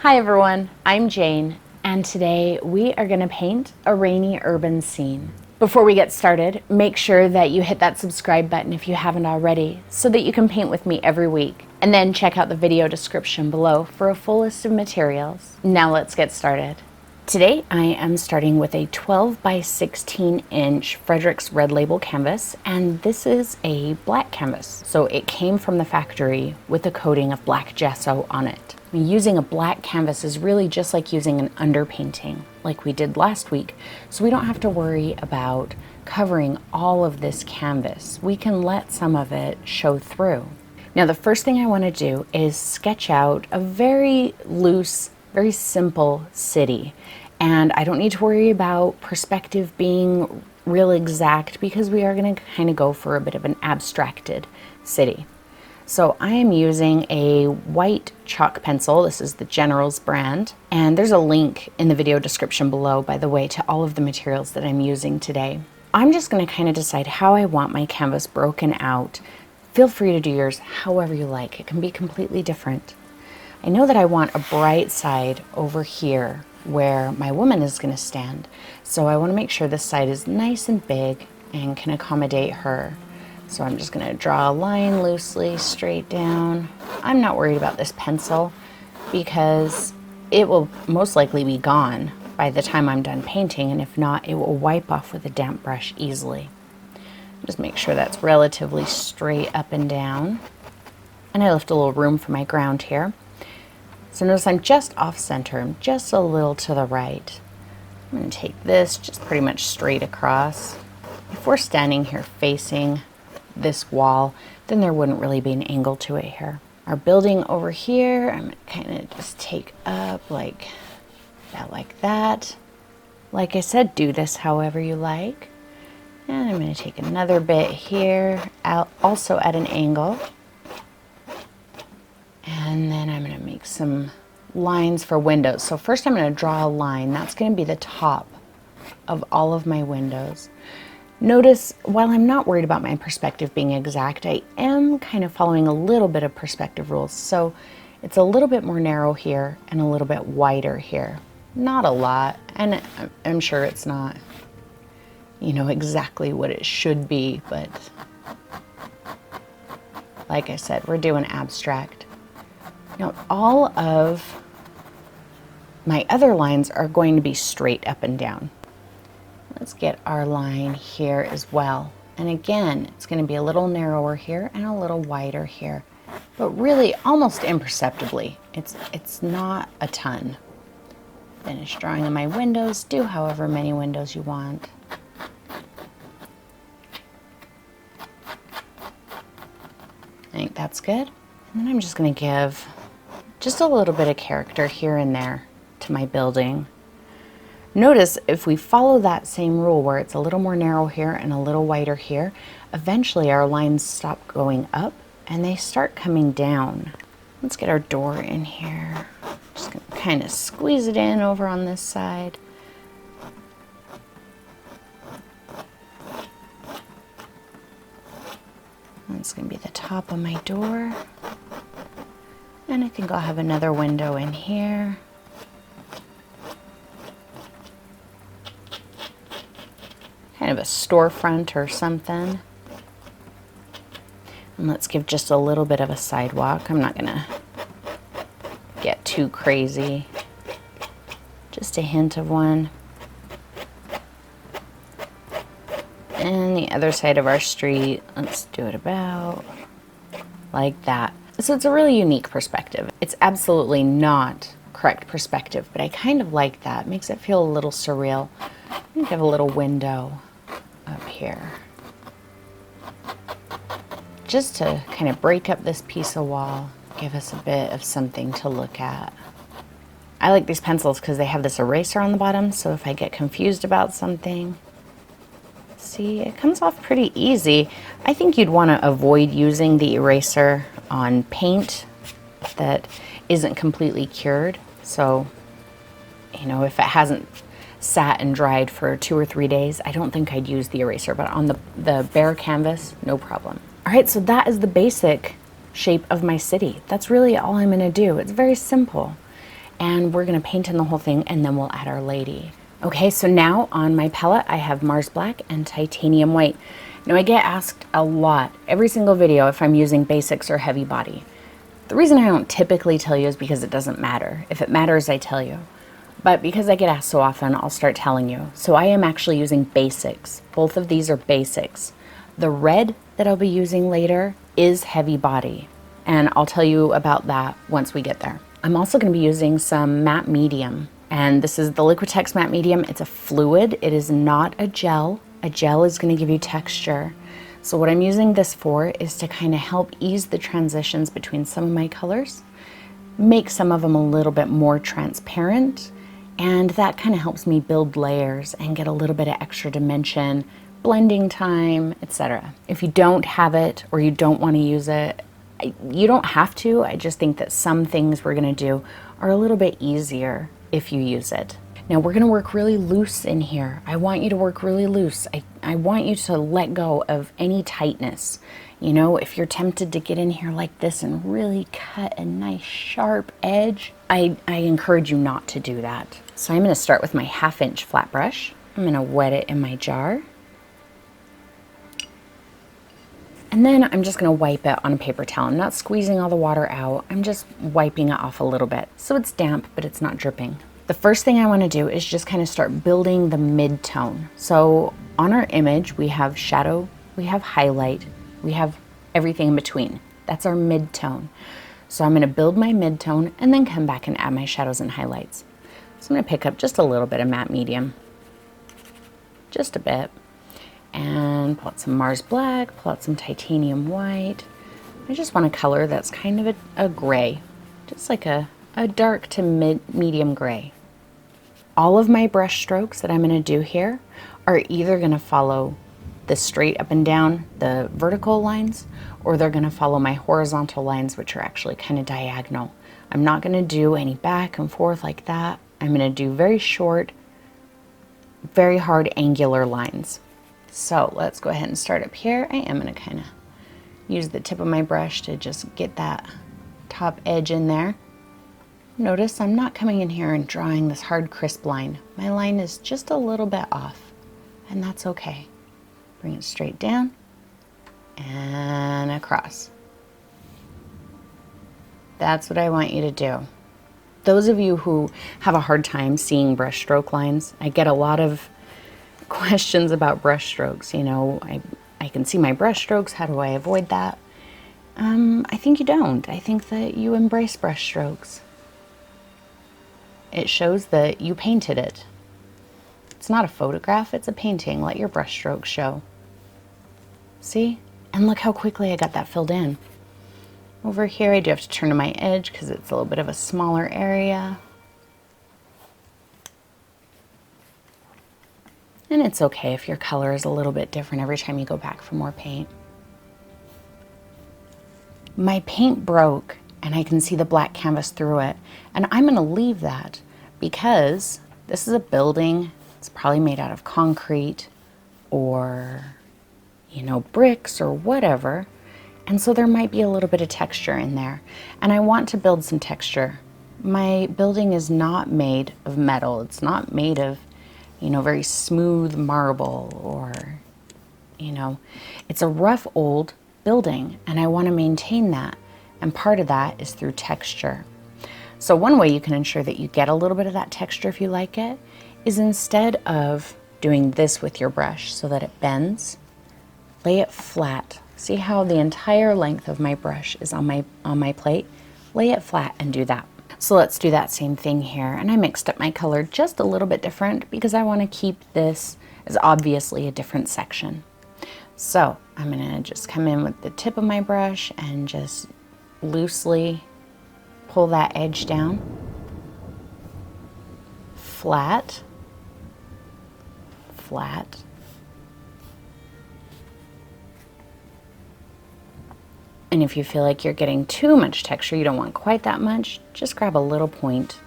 Hi everyone, I'm Jane, and today we are going to paint a rainy urban scene. Before we get started, make sure that you hit that subscribe button if you haven't already, so that you can paint with me every week. And then check out the video description below for a full list of materials. Now let's get started. Today I am starting with a 12 by 16 inch Frederick's Red Label canvas, and this is a black canvas. So it came from the factory with a coating of black gesso on it. Using a black canvas is really just like using an underpainting like we did last week, so we don't have to worry about covering all of this canvas. We can let some of it show through. Now the first thing I want to do is sketch out a very loose, very simple city, and I don't need to worry about perspective being real exact because we are going to kind of go for a bit of an abstracted city. So I am using a white chalk pencil. This is the General's brand, and there's a link in the video description below, by the way, to all of the materials that I'm using today. I'm just going to kind of decide how I want my canvas broken out. Feel free to do yours however you like. It can be completely different. I know that I want a bright side over here where my woman is going to stand, so I want to make sure this side is nice and big and can accommodate her. So I'm just going to draw a line loosely straight down. I'm not worried about this pencil because it will most likely be gone by the time I'm done painting, and if not, it will wipe off with a damp brush easily. Just make sure that's relatively straight up and down. And I left a little room for my ground here. So notice I'm just off center, I'm just a little to the right. I'm going to take this just pretty much straight across. If we're standing here facing this wall, then there wouldn't really be an angle to it here. Our building over here, I'm going to kind of just take up like that. Like I said, do this however you like. And I'm going to take another bit here, also at an angle. And then I'm going to make some lines for windows. So first I'm going to draw a line. That's going to be the top of all of my windows. Notice, while I'm not worried about my perspective being exact, I am kind of following a little bit of perspective rules. So it's a little bit more narrow here and a little bit wider here. Not a lot, and I'm sure it's not, you know, exactly what it should be, but like I said, we're doing abstract. Now, all of my other lines are going to be straight up and down. Let's get our line here as well. And again, it's going to be a little narrower here and a little wider here, but really almost imperceptibly. It's not a ton. Finish drawing on my windows. Do however many windows you want. I think that's good. And then I'm just going to give just a little bit of character here and there to my building. Notice if we follow that same rule where it's a little more narrow here and a little wider here, eventually our lines stop going up and they start coming down. Let's get our door in here. Just gonna kind of squeeze it in over on this side. That's gonna be the top of my door. And I think I'll have another window in here. Kind of a storefront or something. And let's give just a little bit of a sidewalk. I'm not gonna get too crazy. Just a hint of one. And the other side of our street, let's do it about like that. So it's a really unique perspective. It's absolutely not correct perspective, but I kind of like that. It makes it feel a little surreal. I'm gonna give a little window up here, just to kind of break up this piece of wall, give us a bit of something to look at. I like these pencils because they have this eraser on the bottom, so if I get confused about something, see, it comes off pretty easy. I think you'd want to avoid using the eraser on paint that isn't completely cured. So, you know, if it hasn't sat and dried for 2 or 3 days, I don't think I'd use the eraser, but on the bare canvas, no problem. All right, so that is the basic shape of my city. That's really all I'm gonna do. It's very simple. and we're gonna paint in the whole thing, and then we'll add our lady. Okay, so now on my palette, I have Mars Black and Titanium White. Now I get asked a lot, every single video, if I'm using basics or heavy body. The reason I don't typically tell you is because it doesn't matter. If it matters, I tell you. But because I get asked so often, I'll start telling you. So I am actually using basics. Both of these are basics. The red that I'll be using later is heavy body, and I'll tell you about that once we get there. I'm also going to be using some matte medium, and this is the Liquitex matte medium. It's a fluid. It is not a gel. A gel is going to give you texture. So what I'm using this for is to kind of help ease the transitions between some of my colors, make some of them a little bit more transparent, and that kind of helps me build layers and get a little bit of extra dimension, blending time, etc. If you don't have it or you don't want to use it, you don't have to. I just think that some things we're going to do are a little bit easier if you use it. Now we're going to work really loose in here. I want you to work really loose. I want you to let go of any tightness. You know, if you're tempted to get in here like this and really cut a nice sharp edge, I encourage you not to do that. So I'm going to start with my 1/2 inch flat brush. I'm going to wet it in my jar. And then I'm just going to wipe it on a paper towel. I'm not squeezing all the water out. I'm just wiping it off a little bit. So it's damp, but it's not dripping. The first thing I want to do is just kind of start building the mid-tone. So on our image, we have shadow, we have highlight, we have everything in between. That's our mid-tone. So I'm going to build my mid-tone and then come back and add my shadows and highlights. So I'm going to pick up just a little bit of matte medium, just a bit, and pull out some Mars Black, pull out some Titanium White. I just want a color that's kind of a gray, just like a dark to medium gray. All of my brush strokes that I'm going to do here are either going to follow the straight up and down, the vertical lines, or they're going to follow my horizontal lines, which are actually kind of diagonal. I'm not going to do any back and forth like that. I'm going to do very short, very hard angular lines. So let's go ahead and start up here. I am going to kind of use the tip of my brush to just get that top edge in there. Notice I'm not coming in here and drawing this hard crisp line. My line is just a little bit off, and that's okay. Bring it straight down and across. That's what I want you to do. Those of you who have a hard time seeing brush stroke lines, I get a lot of questions about brush strokes. You know, I can see my brush strokes. How do I avoid that? I think you don't. I think that you embrace brush strokes. It shows that you painted it. It's not a photograph, it's a painting. Let your brush strokes show. See? And look how quickly I got that filled in. Over here I do have to turn to my edge because it's a little bit of a smaller area. And it's okay if your color is a little bit different every time you go back for more paint. My paint broke and I can see the black canvas through it. And I'm going to leave that because this is a building. It's probably made out of concrete or, you know, bricks or whatever. And so there might be a little bit of texture in there. And I want to build some texture. My building is not made of metal. It's not made of, you know, very smooth marble or, you know, it's a rough old building and I want to maintain that. And part of that is through texture. So one way you can ensure that you get a little bit of that texture if you like it is instead of doing this with your brush so that it bends, lay it flat. See how the entire length of my brush is on my plate? Lay it flat and do that. So let's do that same thing here. And I mixed up my color just a little bit different because I want to keep this as obviously a different section. So I'm going to just come in with the tip of my brush and just loosely pull that edge down, flat, flat, and if you feel like you're getting too much texture, you don't want quite that much, just grab a little point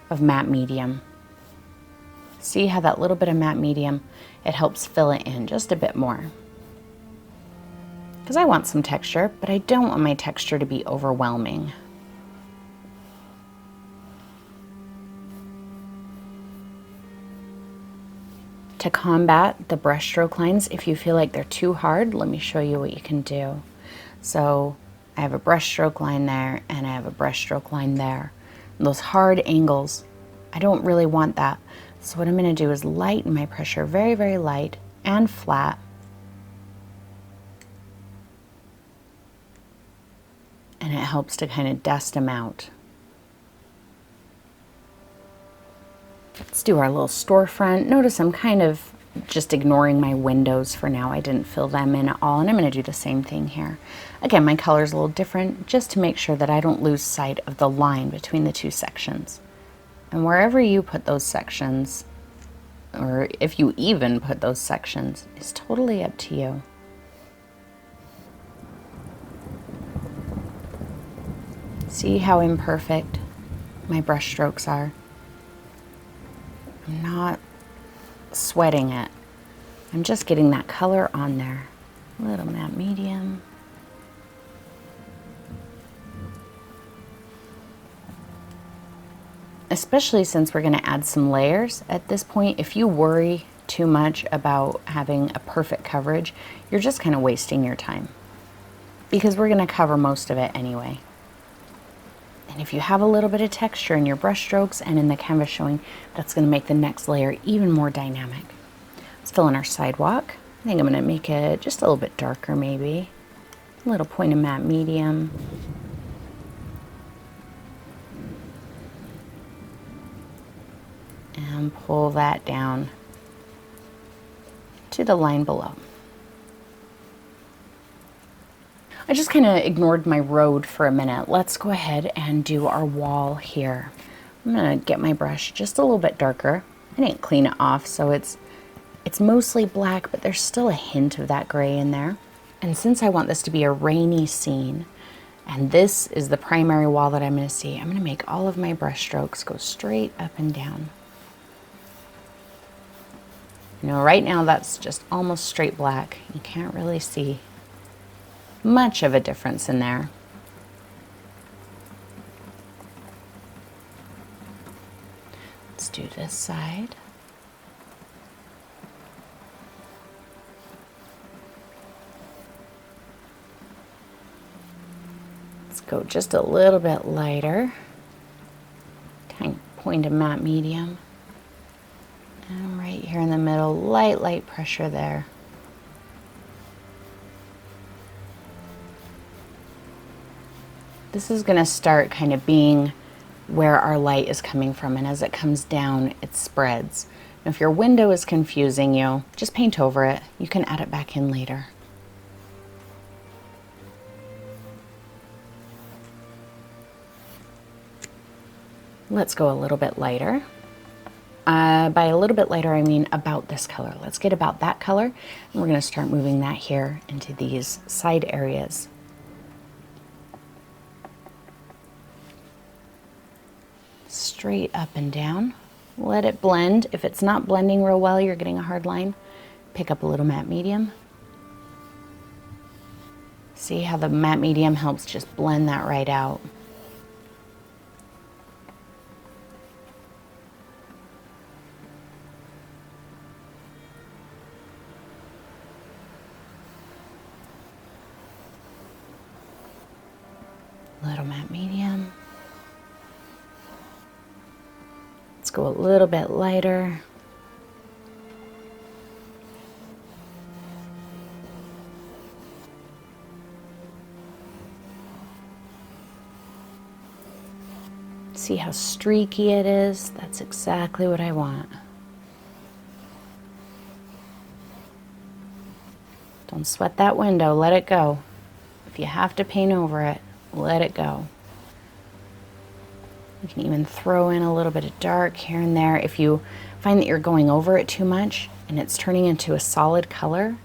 of matte medium. See how that little bit of matte medium, it helps fill it in just a bit more. Because I want some texture, but I don't want my texture to be overwhelming. To combat the brush stroke lines, if you feel like they're too hard, let me show you what you can do. So I have a brush stroke line there and I have a brush stroke line there. And those hard angles, I don't really want that. So what I'm going to do is lighten my pressure, very, very light and flat. And it helps to kind of dust them out. Let's do our little storefront. Notice I'm kind of just ignoring my windows for now. I didn't fill them in at all, and I'm going to do the same thing here. Again, my color is a little different just to make sure that I don't lose sight of the line between the two sections. And wherever you put those sections, or if you even put those sections, is totally up to you. See how imperfect my brush strokes are? I'm not sweating it. I'm just getting that color on there. A little matte medium. Especially since we're going to add some layers at this point, if you worry too much about having a perfect coverage, you're just kind of wasting your time. Because we're going to cover most of it anyway. And if you have a little bit of texture in your brush strokes and in the canvas showing, that's going to make the next layer even more dynamic. Let's fill in our sidewalk. I think I'm going to make it just a little bit darker maybe. A little point of matte medium. And pull that down to the line below. I just kind of ignored my road for a minute. Let's go ahead and do our wall here. I'm going to get my brush just a little bit darker. I didn't clean it off, so it's mostly black, but there's still a hint of that gray in there. And since I want this to be a rainy scene, and this is the primary wall that I'm going to see, I'm going to make all of my brush strokes go straight up and down. You know, right now that's just almost straight black. You can't really see much of a difference in there. Let's do this side. Let's go just a little bit lighter. Tiny point of matte medium. And right here in the middle, light pressure there. This is going to start kind of being where our light is coming from, and as it comes down, it spreads. And if your window is confusing you, just paint over it. You can add it back in later. Let's go a little bit lighter. By a little bit lighter, I mean about this color. Let's get about that color, and we're going to start moving that here into these side areas. Straight up and down. Let it blend. If it's not blending real well, you're getting a hard line, pick up a little matte medium. See how the matte medium helps just blend that right out. Little matte medium. Let's go a little bit lighter. See how streaky it is? That's exactly what I want. Don't sweat that window, let it go. If you have to paint over it, let it go. You can even throw in a little bit of dark here and there. If you find that you're going over it too much and it's turning into a solid color,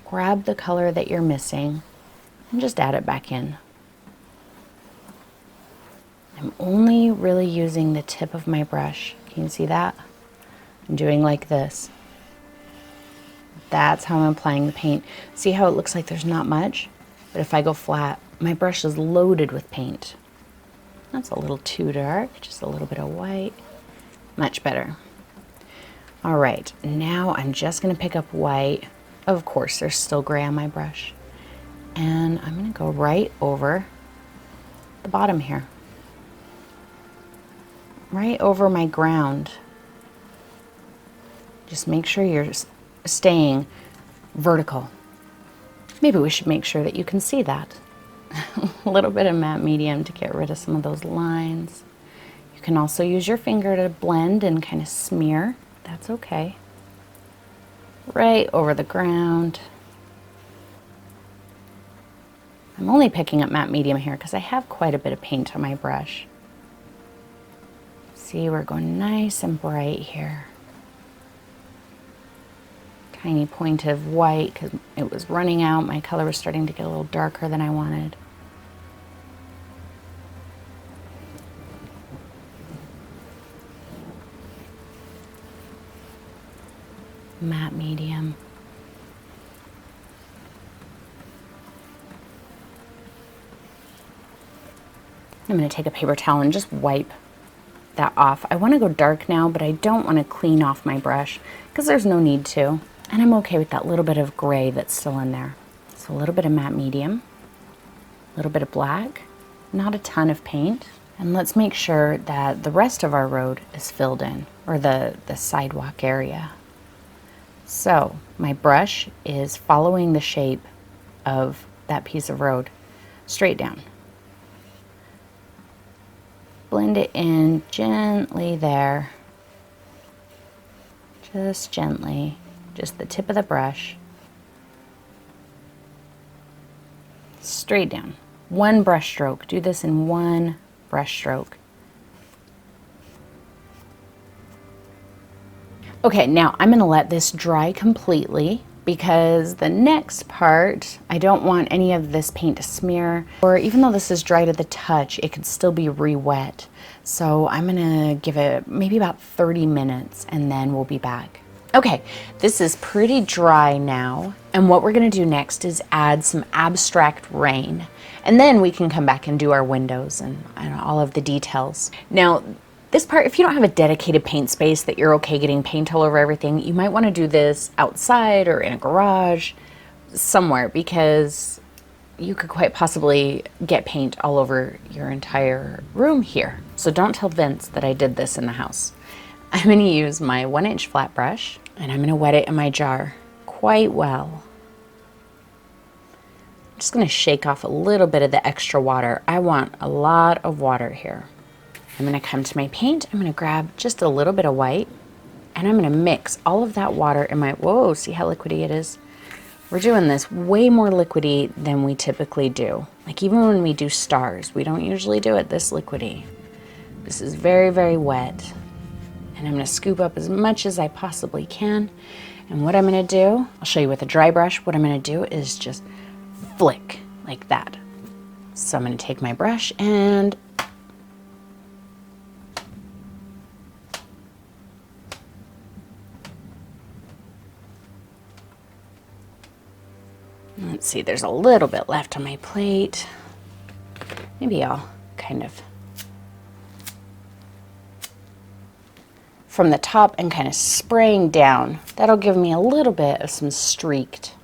grab the color that you're missing and just add it back in. I'm only really using the tip of my brush. Can you see that? I'm doing like this. That's how I'm applying the paint. See how it looks like there's not much? But if I go flat, my brush is loaded with paint. That's a little too dark, just a little bit of white. Much better. All right, now I'm just gonna pick up white. Of course, there's still gray on my brush. And I'm gonna go right over the bottom here. Right over my ground. Just make sure you're staying vertical. Maybe we should make sure that you can see that. A little bit of matte medium to get rid of some of those lines. You can also use your finger to blend and kind of smear. That's okay. Right over the ground. I'm only picking up matte medium here because I have quite a bit of paint on my brush. See, we're going nice and bright here. Tiny point of white because it was running out. My color was starting to get a little darker than I wanted. Matte medium. I'm going to take a paper towel and just wipe that off. I want to go dark now, but I don't want to clean off my brush because there's no need to. And I'm okay with that little bit of gray that's still in there. So a little bit of matte medium, a little bit of black, not a ton of paint. And let's make sure that the rest of our road is filled in, or the sidewalk area. So my brush is following the shape of that piece of road straight down. Blend it in gently there, just gently, just the tip of the brush, straight down. One brush stroke, do this in one brush stroke. Okay, now I'm gonna let this dry completely because the next part, I don't want any of this paint to smear, or even though this is dry to the touch, it could still be re-wet. So I'm gonna give it maybe about 30 minutes and then we'll be back. Okay, this is pretty dry now. And what we're gonna do next is add some abstract rain. And then we can come back and do our windows and all of the details. Now, this part, if you don't have a dedicated paint space that you're okay getting paint all over everything, you might want to do this outside or in a garage, somewhere, because you could quite possibly get paint all over your entire room here. So don't tell Vince that I did this in the house. I'm going to use my 1-inch flat brush and I'm going to wet it in my jar quite well. I'm just going to shake off a little bit of the extra water. I want a lot of water here. I'm going to come to my paint, I'm going to grab just a little bit of white, and I'm going to mix all of that water in my, whoa, see how liquidy it is? We're doing this way more liquidy than we typically do. Like even when we do stars, we don't usually do it this liquidy. This is very, very wet. And I'm going to scoop up as much as I possibly can. And what I'm going to do, I'll show you with a dry brush, what I'm going to do is just flick like that. So I'm going to take my brush and let's see, there's a little bit left on my plate. Maybe I'll kind of from the top and kind of spraying down. That'll give me a little bit of some streaked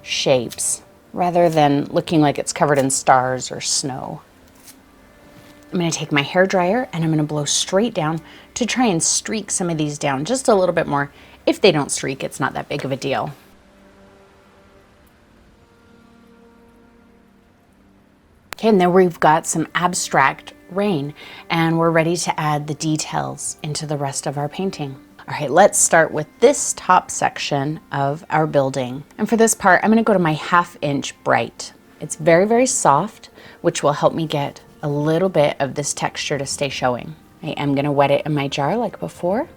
shapes rather than looking like it's covered in stars or snow. I'm going to take my hair dryer and I'm going to blow straight down to try and streak some of these down just a little bit more. If they don't streak, it's not that big of a deal. Okay, and then we've got some abstract rain and we're ready to add the details into the rest of our painting. All right, let's start with this top section of our building. And for this part, I'm gonna go to my 1/2 inch bright. It's very, very soft, which will help me get a little bit of this texture to stay showing. I am gonna wet it in my jar like before.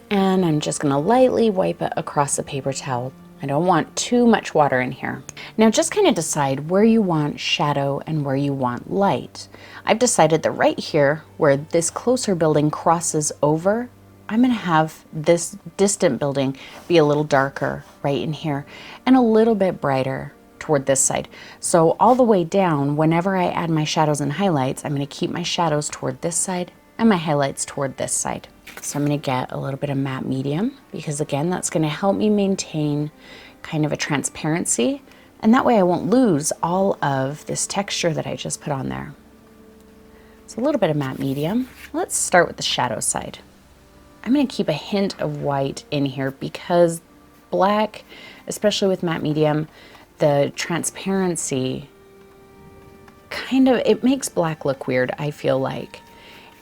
And I'm just gonna lightly wipe it across a paper towel. I don't want too much water in here. Now just kind of decide where you want shadow and where you want light. I've decided that right here, where this closer building crosses over, I'm gonna have this distant building be a little darker right in here and a little bit brighter toward this side. So all the way down, whenever I add my shadows and highlights, I'm gonna keep my shadows toward this side and my highlights toward this side. So I'm going to get a little bit of matte medium because again, that's going to help me maintain kind of a transparency, and that way I won't lose all of this texture that I just put on there. So a little bit of matte medium. Let's start with the shadow side. I'm going to keep a hint of white in here because black, especially with matte medium, the transparency kind of, it makes black look weird, I feel like.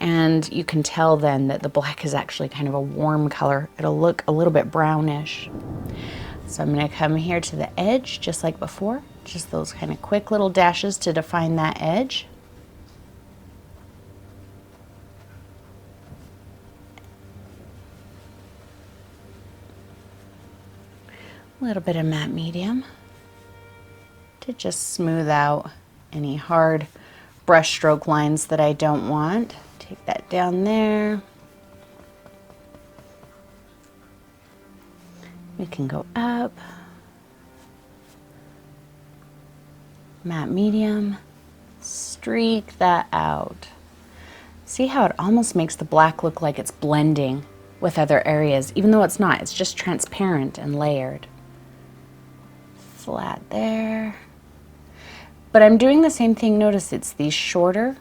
And you can tell then that the black is actually kind of a warm color. It'll look a little bit brownish. So I'm going to come here to the edge just like before, just those kind of quick little dashes to define that edge. A little bit of matte medium to just smooth out any hard brush stroke lines that I don't want. Take that down there. We can go up. Matte medium. Streak that out. See how it almost makes the black look like it's blending with other areas, even though it's not. It's just transparent and layered. Flat there. But I'm doing the same thing. Notice it's these shorter,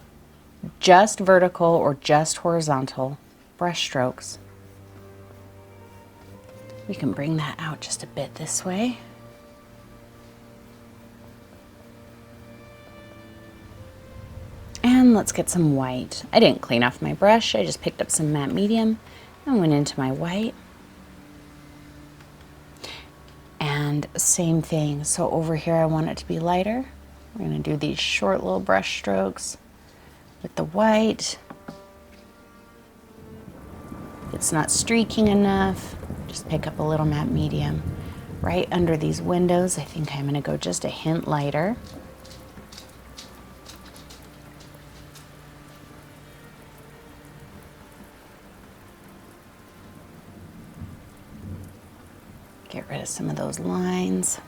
just vertical or just horizontal brush strokes. We can bring that out just a bit this way. And let's get some white. I didn't clean off my brush. I just picked up some matte medium and went into my white. And same thing. So over here I want it to be lighter. We're going to do these short little brush strokes with the white. If it's not streaking enough, just pick up a little matte medium. Right under these windows, I think I'm going to go just a hint lighter. Get rid of some of those lines.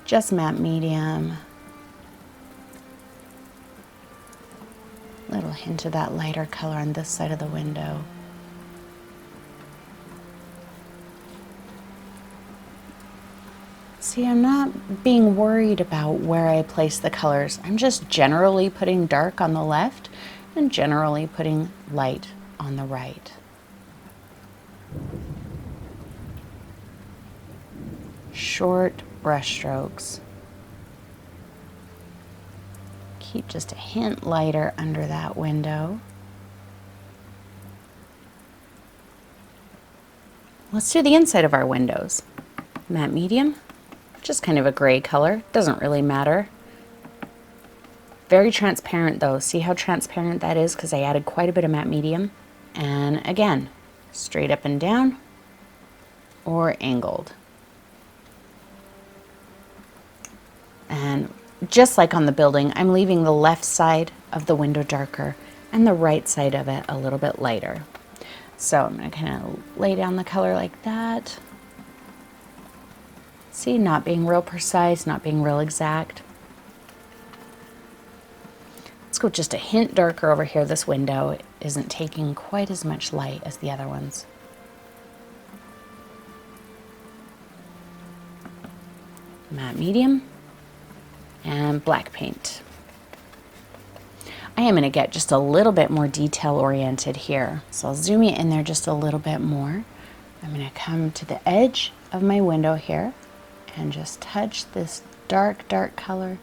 Just matte medium. Little hint of that lighter color on this side of the window. See, I'm not being worried about where I place the colors. I'm just generally putting dark on the left and generally putting light on the right. Short brush strokes. Keep just a hint lighter under that window. Let's do the inside of our windows. Matte medium, just kind of a gray color, doesn't really matter. Very transparent though. See how transparent that is because I added quite a bit of matte medium. And again, straight up and down or angled. And just like on the building, I'm leaving the left side of the window darker and the right side of it a little bit lighter. So I'm going to kind of lay down the color like that. See, not being real precise, not being real exact. Let's go just a hint darker over here. This window isn't taking quite as much light as the other ones. Matte medium. And black paint. I am going to get just a little bit more detail oriented here. So I'll zoom you in there just a little bit more. I'm going to come to the edge of my window here and just touch this dark, dark color.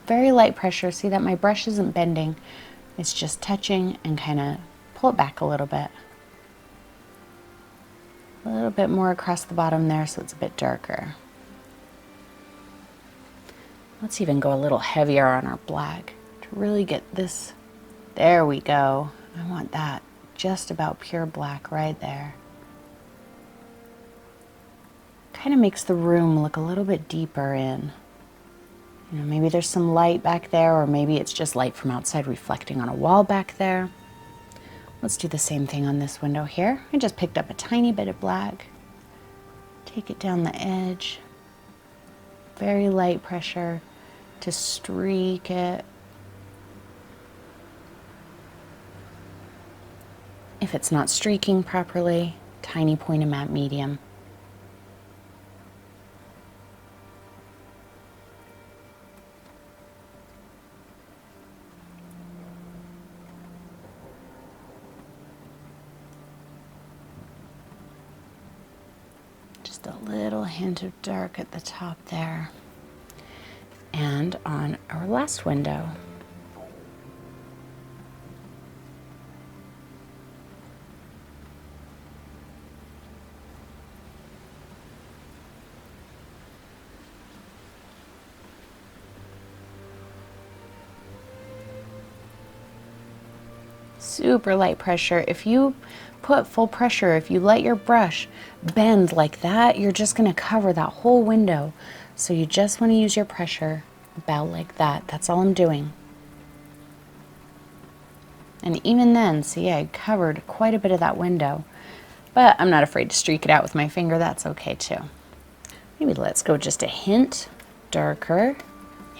Very light pressure. See that my brush isn't bending. It's just touching and kind of pull it back a little bit. A little bit more across the bottom there so it's a bit darker. Let's even go a little heavier on our black to really get this. There we go. I want that just about pure black right there. Kind of makes the room look a little bit deeper in. You know, maybe there's some light back there, or maybe it's just light from outside reflecting on a wall back there. Let's do the same thing on this window here. I just picked up a tiny bit of black. Take it down the edge. Very light pressure to streak it. If it's not streaking properly, tiny point of matte medium. Just a little hint of dark at the top there. And on our last window. Super light pressure. If you put full pressure, if you let your brush bend like that, you're just going to cover that whole window. So you just want to use your pressure about like that. That's all I'm doing. And even then, see, I covered quite a bit of that window, but I'm not afraid to streak it out with my finger. That's okay too. Maybe let's go just a hint darker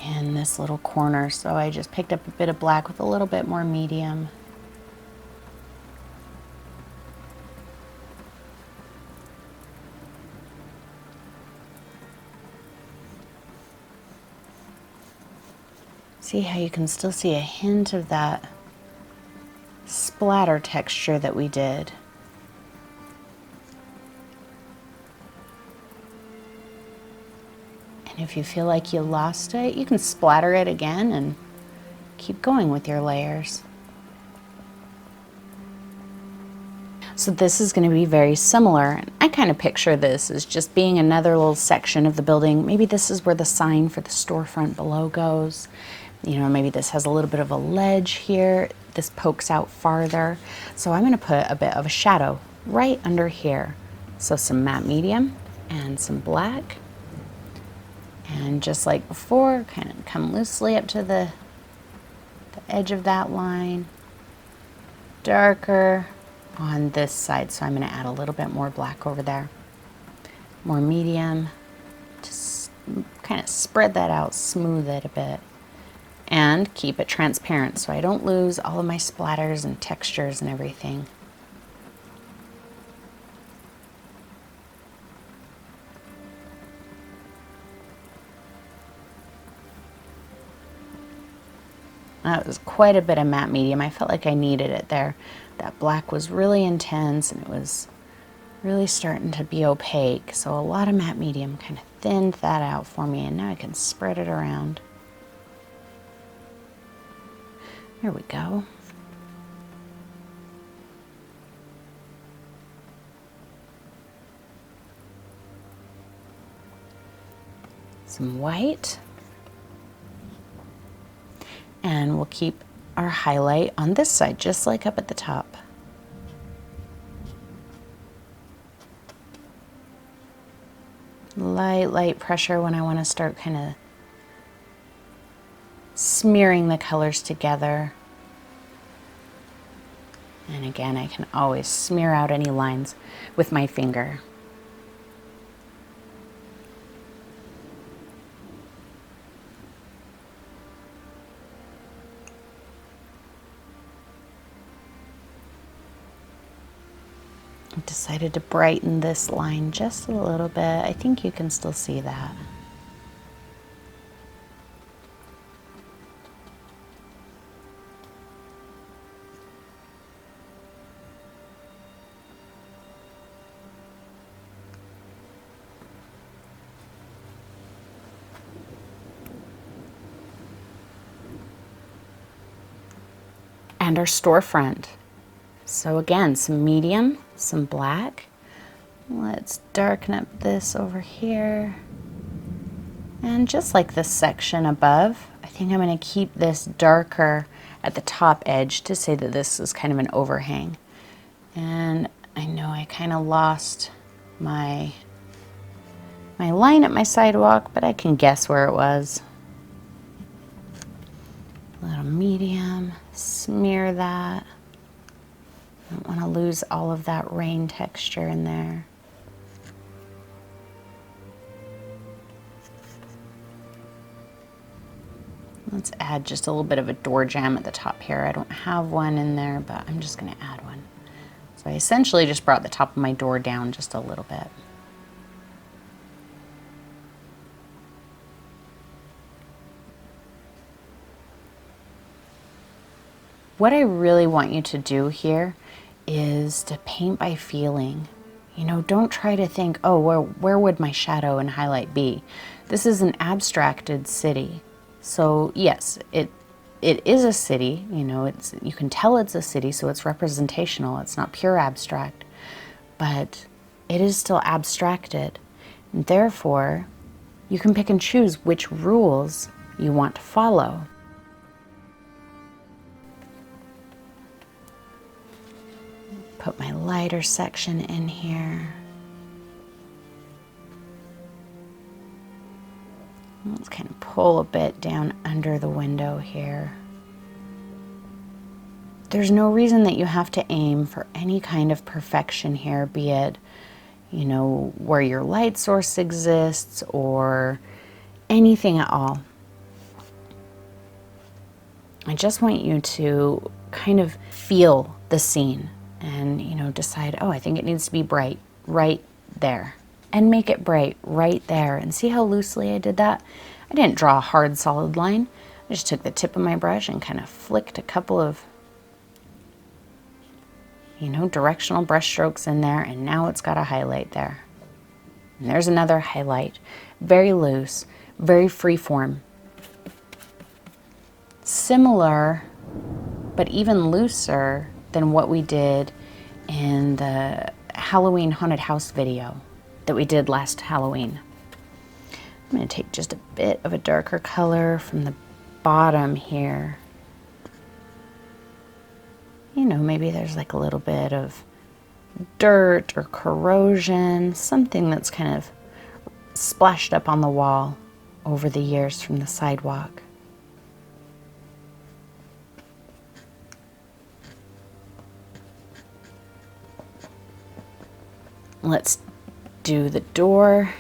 in this little corner. So I just picked up a bit of black with a little bit more medium. See how you can still see a hint of that splatter texture that we did. And if you feel like you lost it, you can splatter it again and keep going with your layers. So this is going to be very similar. I kind of picture this as just being another little section of the building. Maybe this is where the sign for the storefront below goes. You know, maybe this has a little bit of a ledge here. This pokes out farther. So I'm going to put a bit of a shadow right under here. So some matte medium and some black. And just like before, kind of come loosely up to the edge of that line. Darker on this side, so I'm going to add a little bit more black over there. More medium. Just kind of spread that out, smooth it a bit. And keep it transparent so I don't lose all of my splatters and textures and everything. That was quite a bit of matte medium. I felt like I needed it there. That black was really intense and it was really starting to be opaque. So a lot of matte medium kind of thinned that out for me, and now I can spread it around. There we go. Some white. And we'll keep our highlight on this side, just like up at the top. Light pressure when I want to start kind of smearing the colors together. And again, I can always smear out any lines with my finger. I've decided to brighten this line just a little bit. I think you can still see that. And our storefront. So again, some medium, some black. Let's darken up this over here. And just like this section above, I think I'm going to keep this darker at the top edge to say that this is kind of an overhang. And I know I kind of lost my line at my sidewalk, but I can guess where it was. A little medium, smear that. I don't want to lose all of that rain texture in there. Let's add just a little bit of a door jamb at the top here. I don't have one in there, but I'm just going to add one. So I essentially just brought the top of my door down just a little bit. What I really want you to do here is to paint by feeling. You know, don't try to think, oh, where would my shadow and highlight be? This is an abstracted city. So yes, it is a city, you know, you can tell it's a city, so it's representational, it's not pure abstract, but it is still abstracted. And therefore, you can pick and choose which rules you want to follow. Put my lighter section in here. Let's kind of pull a bit down under the window here. There's no reason that you have to aim for any kind of perfection here, be it, you know, where your light source exists or anything at all. I just want you to kind of feel the scene and, you know, decide, oh, I think it needs to be bright right there. And make it bright right there. And see how loosely I did that? I didn't draw a hard solid line. I just took the tip of my brush and kind of flicked a couple of, you know, directional brush strokes in there, and now it's got a highlight there. And there's another highlight. Very loose, very freeform. Similar, but even looser than what we did in the Halloween haunted house video that we did last Halloween. I'm going to take just a bit of a darker color from the bottom here. You know, maybe there's like a little bit of dirt or corrosion, something that's kind of splashed up on the wall over the years from the sidewalk. Let's do the door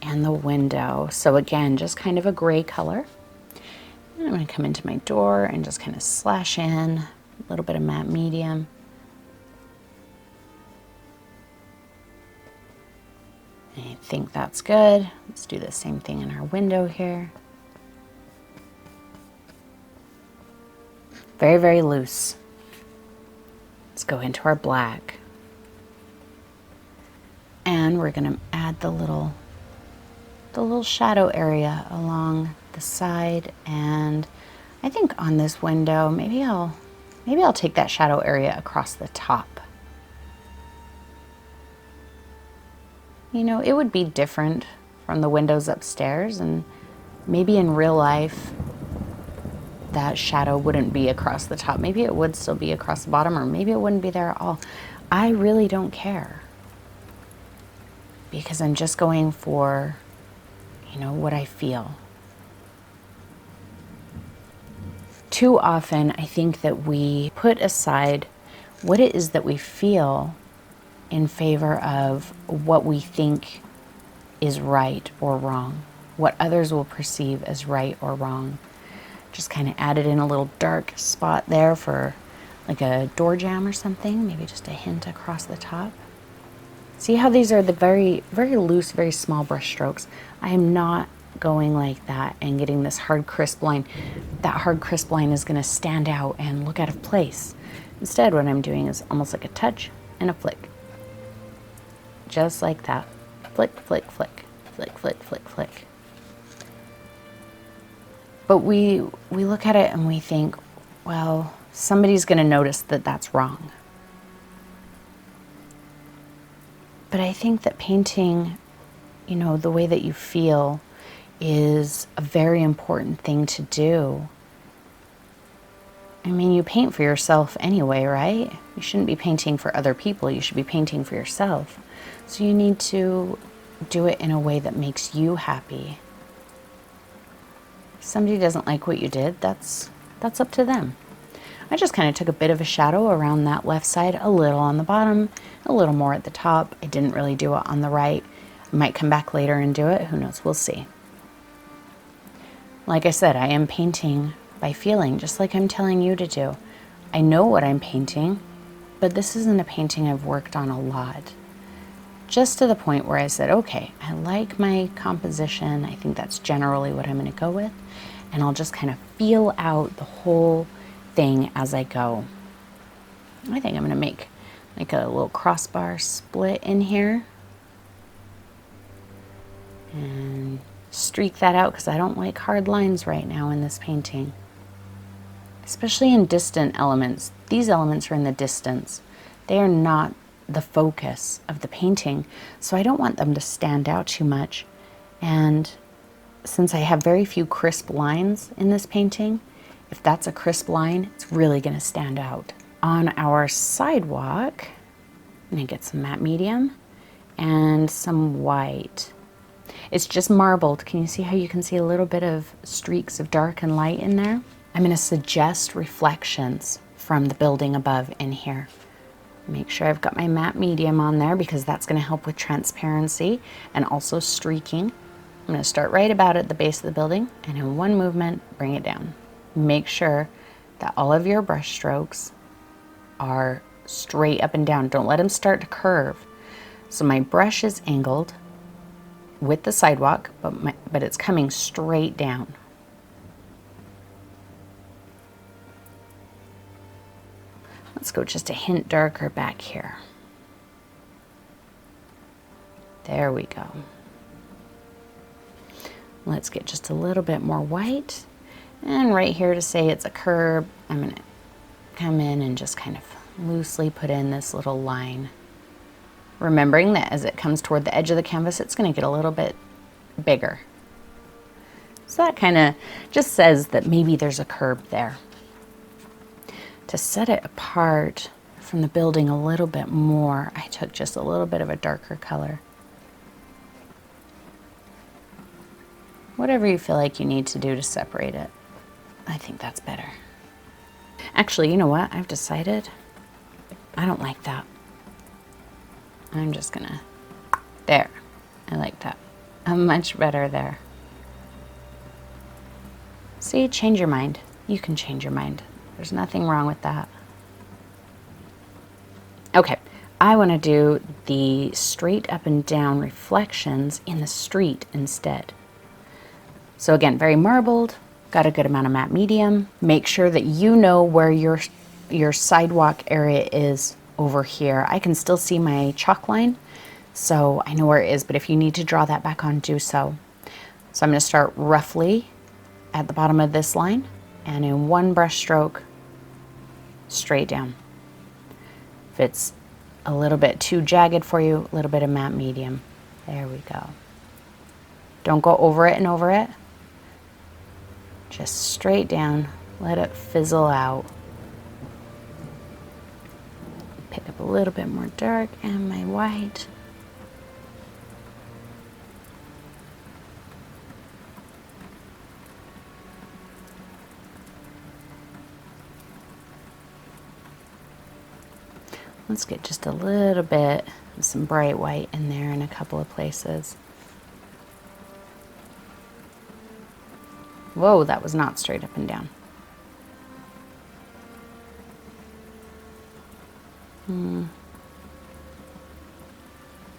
and the window. So again, just kind of a gray color. And I'm going to come into my door and just kind of slash in a little bit of matte medium. I think that's good. Let's do the same thing in our window here. Very, very loose. Let's go into our black. And we're going to add the little shadow area along the side, and I think on this window, maybe I'll take that shadow area across the top. You know, it would be different from the windows upstairs, and maybe in real life that shadow wouldn't be across the top. Maybe it would still be across the bottom, or maybe it wouldn't be there at all. I really don't care, because I'm just going for, you know, what I feel. Too often, I think that we put aside what it is that we feel in favor of what we think is right or wrong, what others will perceive as right or wrong. Just kind of added in a little dark spot there for like a door jamb or something, maybe just a hint across the top. See how these are the very, very loose, very small brush strokes. I am not going like that and getting this hard, crisp line. That hard, crisp line is going to stand out and look out of place. Instead, what I'm doing is almost like a touch and a flick. Just like that. Flick, flick, flick, flick, flick, flick, flick. But we look at it and we think, well, somebody's going to notice that that's wrong. But I think that painting, you know, the way that you feel is a very important thing to do. I mean, you paint for yourself anyway, right? You shouldn't be painting for other people. You should be painting for yourself. So you need to do it in a way that makes you happy. If somebody doesn't like what you did, that's up to them. I just kind of took a bit of a shadow around that left side, a little on the bottom, a little more at the top. I didn't really do it on the right. I might come back later and do it. Who knows? We'll see. Like I said, I am painting by feeling, just like I'm telling you to do. I know what I'm painting, but this isn't a painting I've worked on a lot. Just to the point where I said, okay, I like my composition. I think that's generally what I'm going to go with. And I'll just kind of feel out the whole thing as I go. I think I'm going to make like a little crossbar split in here. And streak that out because I don't like hard lines right now in this painting. Especially in distant elements. These elements are in the distance. They are not the focus of the painting, so I don't want them to stand out too much. And since I have very few crisp lines in this painting, if that's a crisp line, it's really going to stand out. On our sidewalk, I'm going to get some matte medium and some white. It's just marbled. Can you see how you can see a little bit of streaks of dark and light in there? I'm going to suggest reflections from the building above in here. Make sure I've got my matte medium on there because that's going to help with transparency and also streaking. I'm going to start right about at the base of the building and in one movement bring it down. Make sure that all of your brush strokes are straight up and down. Don't let them start to curve. So my brush is angled with the sidewalk, but it's coming straight down. Let's go just a hint darker back here. There we go. Let's get just a little bit more white. And right here to say it's a curb, I'm going to come in and just kind of loosely put in this little line. Remembering that as it comes toward the edge of the canvas, it's going to get a little bit bigger. So that kind of just says that maybe there's a curb there. To set it apart from the building a little bit more, I took just a little bit of a darker color. Whatever you feel like you need to do to separate it. I think that's better. Actually, you know what? I've decided I don't like that. I'm just gonna, there. I like that. I'm much better there. See, change your mind. You can change your mind. There's nothing wrong with that. Okay, I want to do the straight up and down reflections in the street instead. So again, very marbled, got a good amount of matte medium. Make sure that you know where your sidewalk area is over here. I can still see my chalk line, so I know where it is, but if you need to draw that back on, do so. So I'm going to start roughly at the bottom of this line, and in one brush stroke, straight down. If it's a little bit too jagged for you, a little bit of matte medium. There we go. Don't go over it and over it. Just straight down, let it fizzle out. Pick up a little bit more dark and my white. Let's get just a little bit of some bright white in there in a couple of places. Whoa, that was not straight up and down.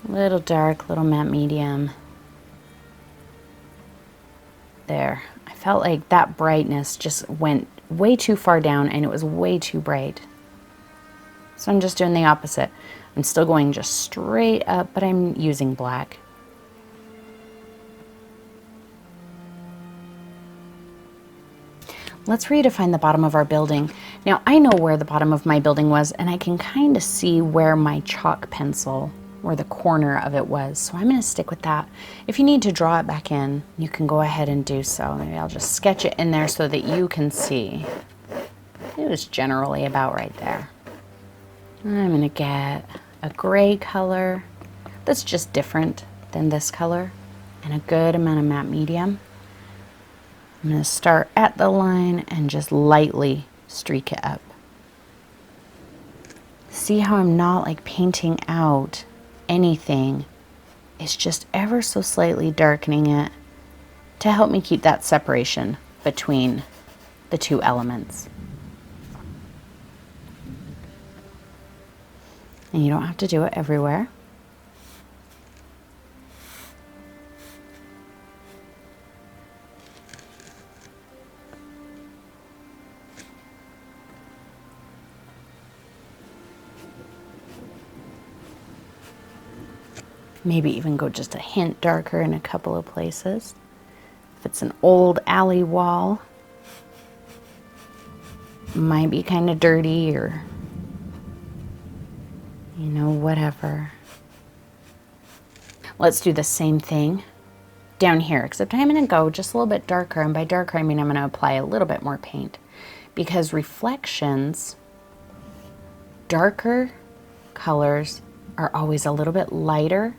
Little dark, little matte medium. There. I felt like that brightness just went way too far down and it was way too bright. So I'm just doing the opposite. I'm still going just straight up, but I'm using black. Let's redefine the bottom of our building. Now I know where the bottom of my building was and I can kind of see where my chalk pencil, where the corner of it was. So I'm going to stick with that. If you need to draw it back in, you can go ahead and do so. Maybe I'll just sketch it in there so that you can see. It was generally about right there. I'm going to get a gray color that's just different than this color and a good amount of matte medium. I'm going to start at the line and just lightly streak it up. See how I'm not like painting out anything. It's just ever so slightly darkening it to help me keep that separation between the two elements. And you don't have to do it everywhere. Maybe even go just a hint darker in a couple of places. If it's an old alley wall, might be kind of dirty, or, you know, whatever. Let's do the same thing down here, except I'm going to go just a little bit darker, and by darker I mean I'm going to apply a little bit more paint, because reflections, darker colors are always a little bit lighter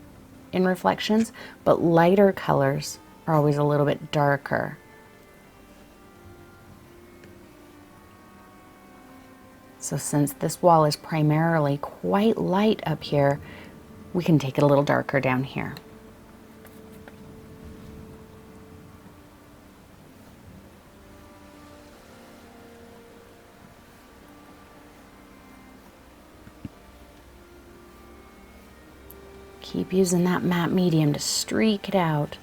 in reflections, but lighter colors are always a little bit darker. So since this wall is primarily quite light up here, we can take it a little darker down here. Keep using that matte medium to streak it out.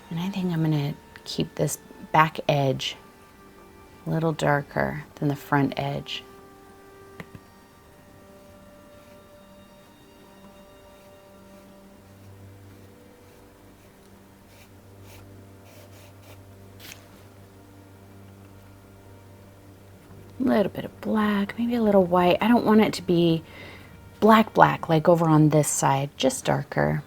And I think I'm going to keep this back edge a little darker than the front edge. A little bit of black, maybe a little white. I don't want it to be black black like over on this side, just darker.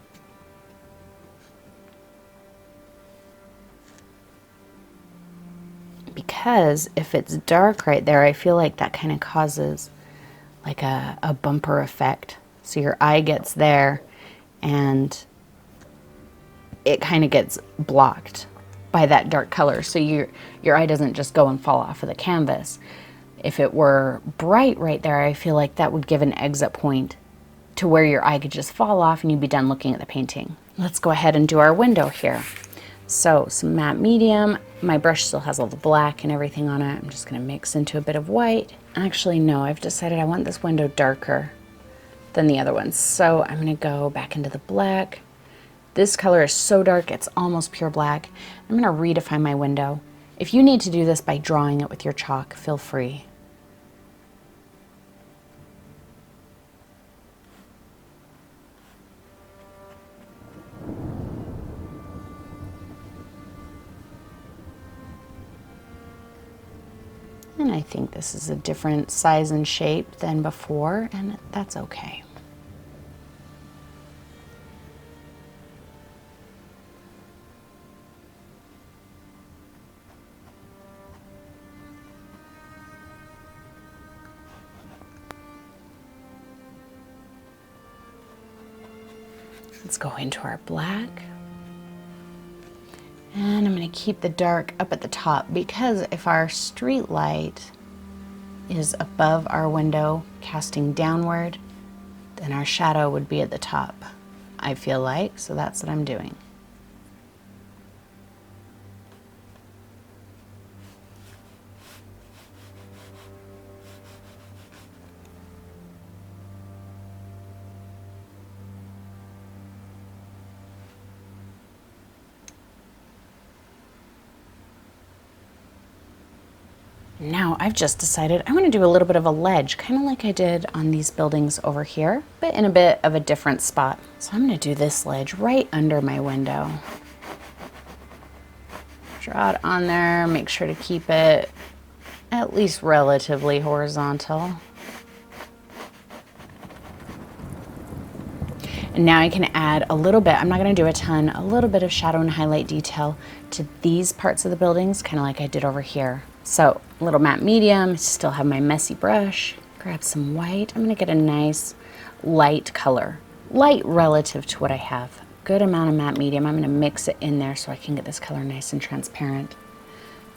Because if it's dark right there, I feel like that kind of causes like a bumper effect. So your eye gets there and it kind of gets blocked by that dark color. So your eye doesn't just go and fall off of the canvas. If it were bright right there, I feel like that would give an exit point to where your eye could just fall off and you'd be done looking at the painting. Let's go ahead and do our window here. So some matte medium. My brush still has all the black and everything on it. I'm just going to mix into a bit of white. Actually, no, I've decided I want this window darker than the other ones. So I'm going to go back into the black. This color is so dark, it's almost pure black. I'm going to redefine my window. If you need to do this by drawing it with your chalk, feel free. And I think this is a different size and shape than before, and that's okay. Let's go into our black. And I'm going to keep the dark up at the top, because if our street light is above our window casting downward, then our shadow would be at the top, I feel like. So that's what I'm doing. Now I've just decided I want to do a little bit of a ledge, kind of like I did on these buildings over here, but in a bit of a different spot. So I'm going to do this ledge right under my window. Draw it on there, make sure to keep it at least relatively horizontal. And now I can add a little bit, I'm not going to do a ton, a little bit of shadow and highlight detail to these parts of the buildings, kind of like I did over here. So a little matte medium, still have my messy brush, grab some white. I'm going to get a nice light color, light relative to what I have. Good amount of matte medium. I'm going to mix it in there so I can get this color nice and transparent.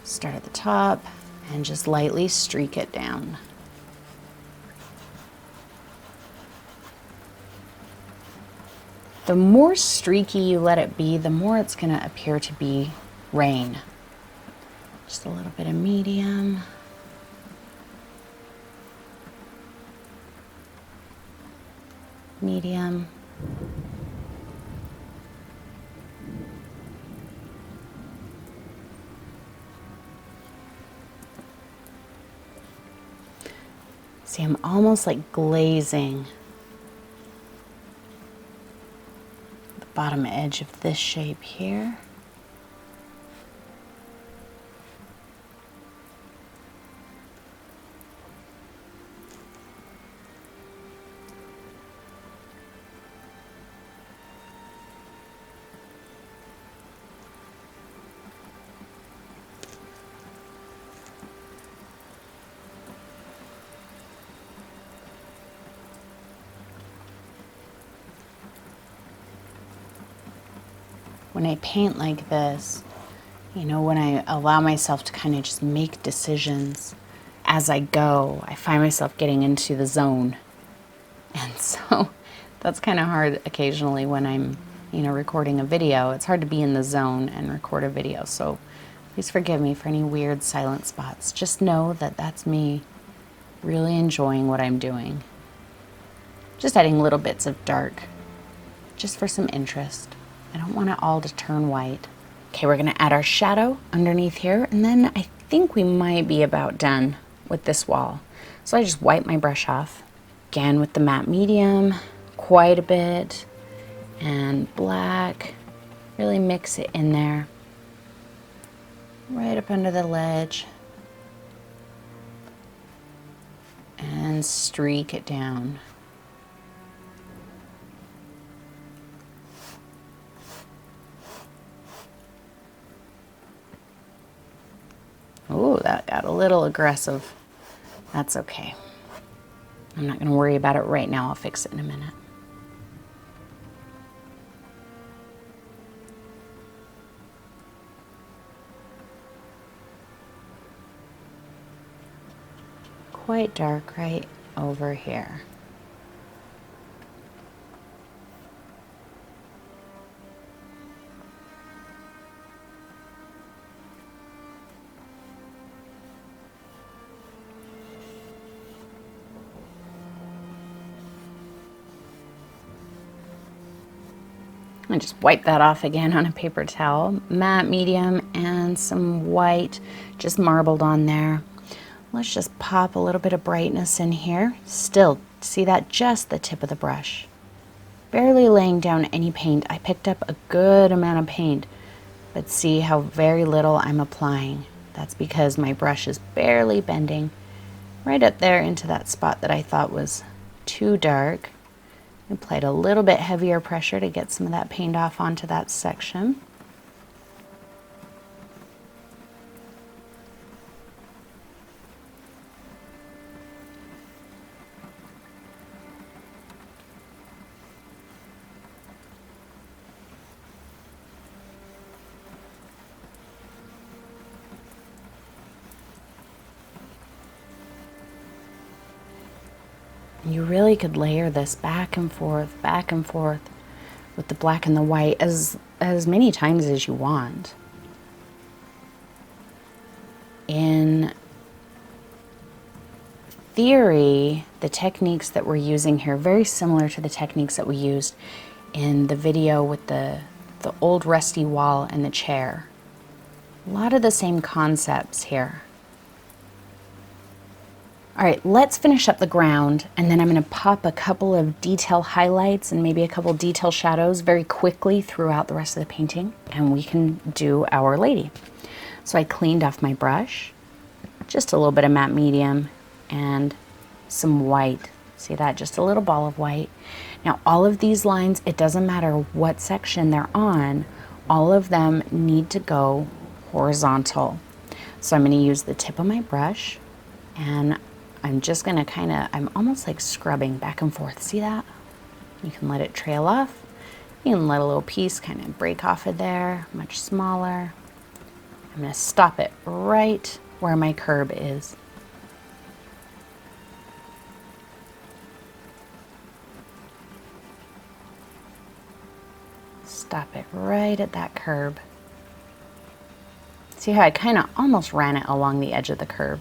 Start at the top and just lightly streak it down. The more streaky you let it be, the more it's going to appear to be rain. Just a little bit of medium. medium. See, I'm almost like glazing the bottom edge of this shape here. When I paint like this, you know, when I allow myself to kind of just make decisions as I go, I find myself getting into the zone. And so that's kind of hard occasionally when I'm, you know, recording a video. It's hard to be in the zone and record a video. So please forgive me for any weird silent spots. Just know that that's me really enjoying what I'm doing. Just adding little bits of dark, just for some interest. I don't want it all to turn white. Okay, we're gonna add our shadow underneath here, and then I think we might be about done with this wall. So I just wipe my brush off, again with the matte medium, quite a bit, and black. Really mix it in there, right up under the ledge, and streak it down. Oh, that got a little aggressive. That's okay. I'm not going to worry about it right now. I'll fix it in a minute. Quite dark right over here. I just wipe that off again on a paper towel. Matte medium and some white just marbled on there. Let's just pop a little bit of brightness in here. Still, see that? Just the tip of the brush. Barely laying down any paint. I picked up a good amount of paint, but see how very little I'm applying. That's because my brush is barely bending right up there into that spot that I thought was too dark. I applied a little bit heavier pressure to get some of that paint off onto that section. You really could layer this back and forth with the black and the white as many times as you want. In theory, the techniques that we're using here are very similar to the techniques that we used in the video with the old rusty wall and the chair. A lot of the same concepts here. All right, let's finish up the ground, and then I'm going to pop a couple of detail highlights and maybe a couple detail shadows very quickly throughout the rest of the painting, and we can do our lady. So I cleaned off my brush, just a little bit of matte medium and some white. See that? Just a little ball of white. Now all of these lines, it doesn't matter what section they're on, all of them need to go horizontal. So I'm going to use the tip of my brush, and I'm just going to I'm almost like scrubbing back and forth. See that? You can let it trail off. You can let a little piece kind of break off of there, much smaller. I'm going to stop it right where my curb is. Stop it right at that curb. See how I kind of almost ran it along the edge of the curb.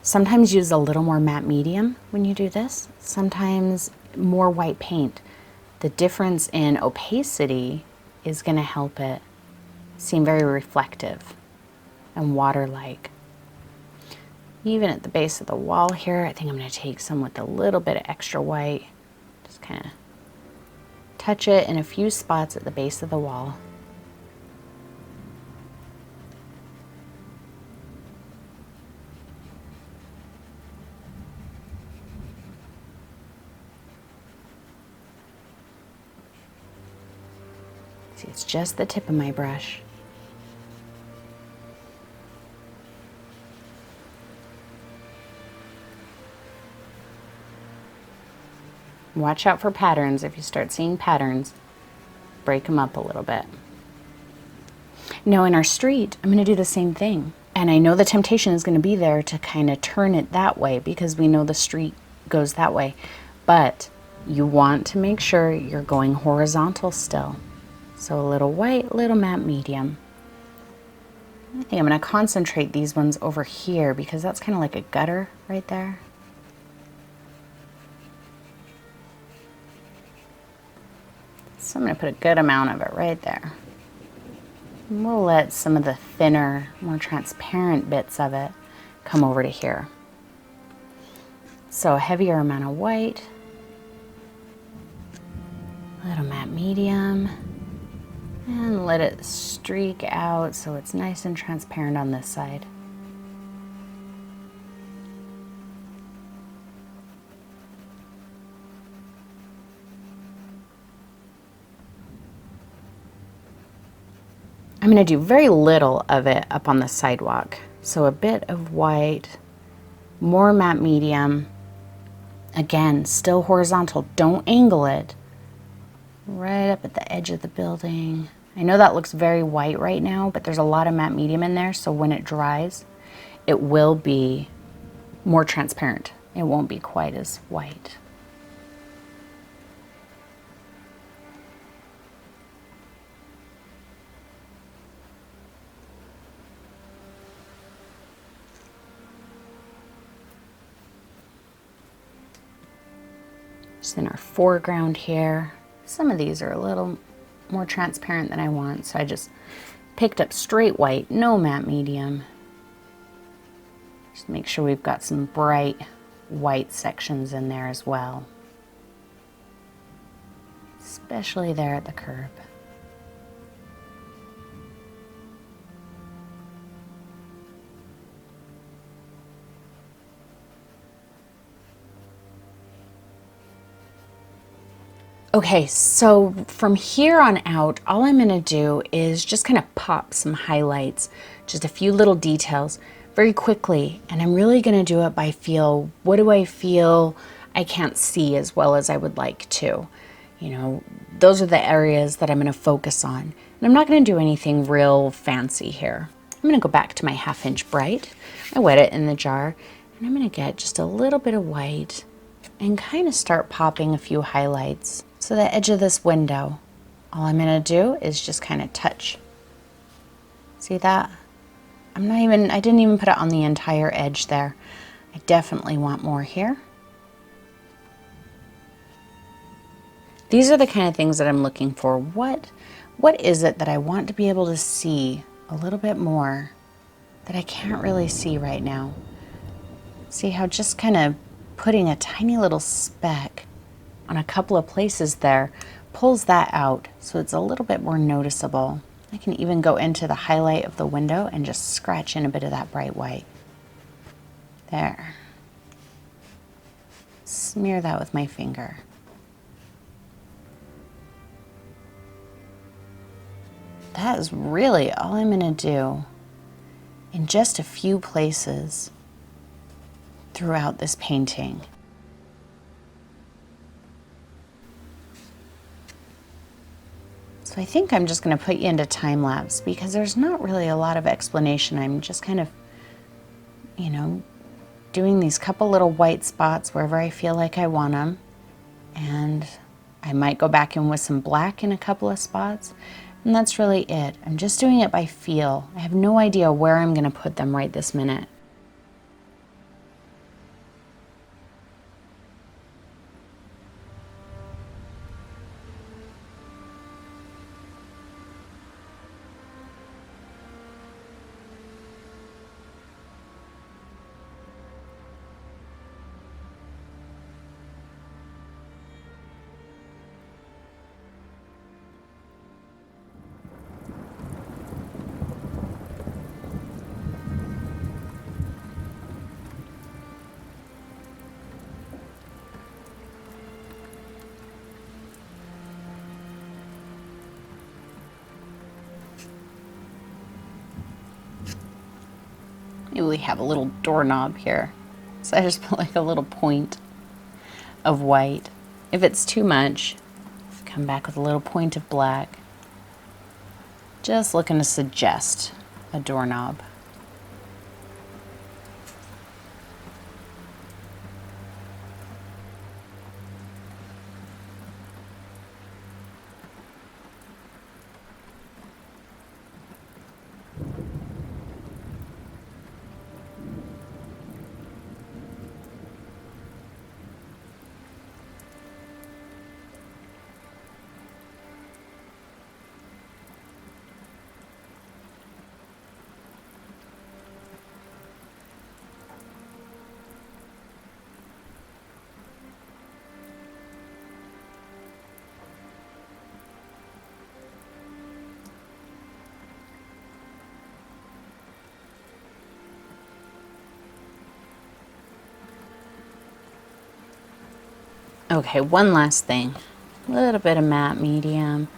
Sometimes use a little more matte medium when you do this. Sometimes more white paint. The difference in opacity is going to help it seem very reflective and water-like. Even at the base of the wall here, I think I'm going to take some with a little bit of extra white. Just kind of touch it in a few spots at the base of the wall. See, it's just the tip of my brush. Watch out for patterns. If you start seeing patterns, break them up a little bit. Now in our street, I'm going to do the same thing. And I know the temptation is going to be there to kind of turn it that way because we know the street goes that way. But you want to make sure you're going horizontal still. So a little white, little matte medium. I think I'm going to concentrate these ones over here because that's kind of like a gutter right there. So I'm going to put a good amount of it right there. And we'll let some of the thinner, more transparent bits of it come over to here. So a heavier amount of white, a little matte medium, and let it streak out so it's nice and transparent on this side. I'm going to do very little of it up on the sidewalk. So a bit of white, more matte medium. Again, still horizontal. Don't angle it. Right up at the edge of the building. I know that looks very white right now, but there's a lot of matte medium in there, so when it dries, it will be more transparent. It won't be quite as white. Just in our foreground here. Some of these are a little more transparent than I want, so I just picked up straight white, no matte medium. Just make sure we've got some bright white sections in there as well, especially there at the curb. Okay, so from here on out, all I'm going to do is just kind of pop some highlights, just a few little details very quickly, and I'm really going to do it by feel. What do I feel I can't see as well as I would like to? You know, those are the areas that I'm going to focus on. And I'm not going to do anything real fancy here. I'm going to go back to my 1/2 inch bright. I wet it in the jar, and I'm going to get just a little bit of white and kind of start popping a few highlights. So the edge of this window, all I'm going to do is just kind of touch. See that? I didn't even put it on the entire edge there. I definitely want more here. These are the kind of things that I'm looking for. What is it that I want to be able to see a little bit more that I can't really see right now? See how just kind of putting a tiny little speck on a couple of places there pulls that out so it's a little bit more noticeable. I can even go into the highlight of the window and just scratch in a bit of that bright white. There. Smear that with my finger. That is really all I'm going to do in just a few places throughout this painting. So I think I'm just going to put you into time lapse because there's not really a lot of explanation. I'm just kind of, you know, doing these couple little white spots wherever I feel like I want them. And I might go back in with some black in a couple of spots. And that's really it. I'm just doing it by feel. I have no idea where I'm going to put them right this minute. really have a little doorknob here. So I just put like a little point of white. If it's too much, come back with a little point of black. Just looking to suggest a doorknob. Okay, one last thing. A little bit of matte medium,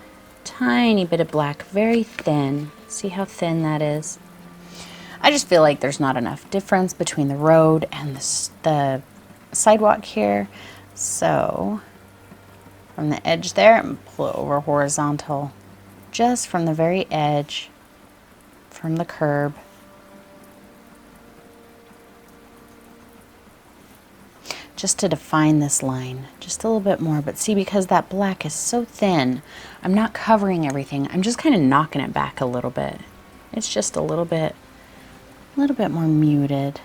tiny bit of black, very thin. See how thin that is? I just feel like there's not enough difference between the road and the sidewalk here. So from the edge there, and pull it over horizontal, just from the very edge, from the curb. Just to define this line just a little bit more. But see, because that black is so thin, I'm not covering everything. I'm just kind of knocking it back a little bit. It's just a little bit more muted.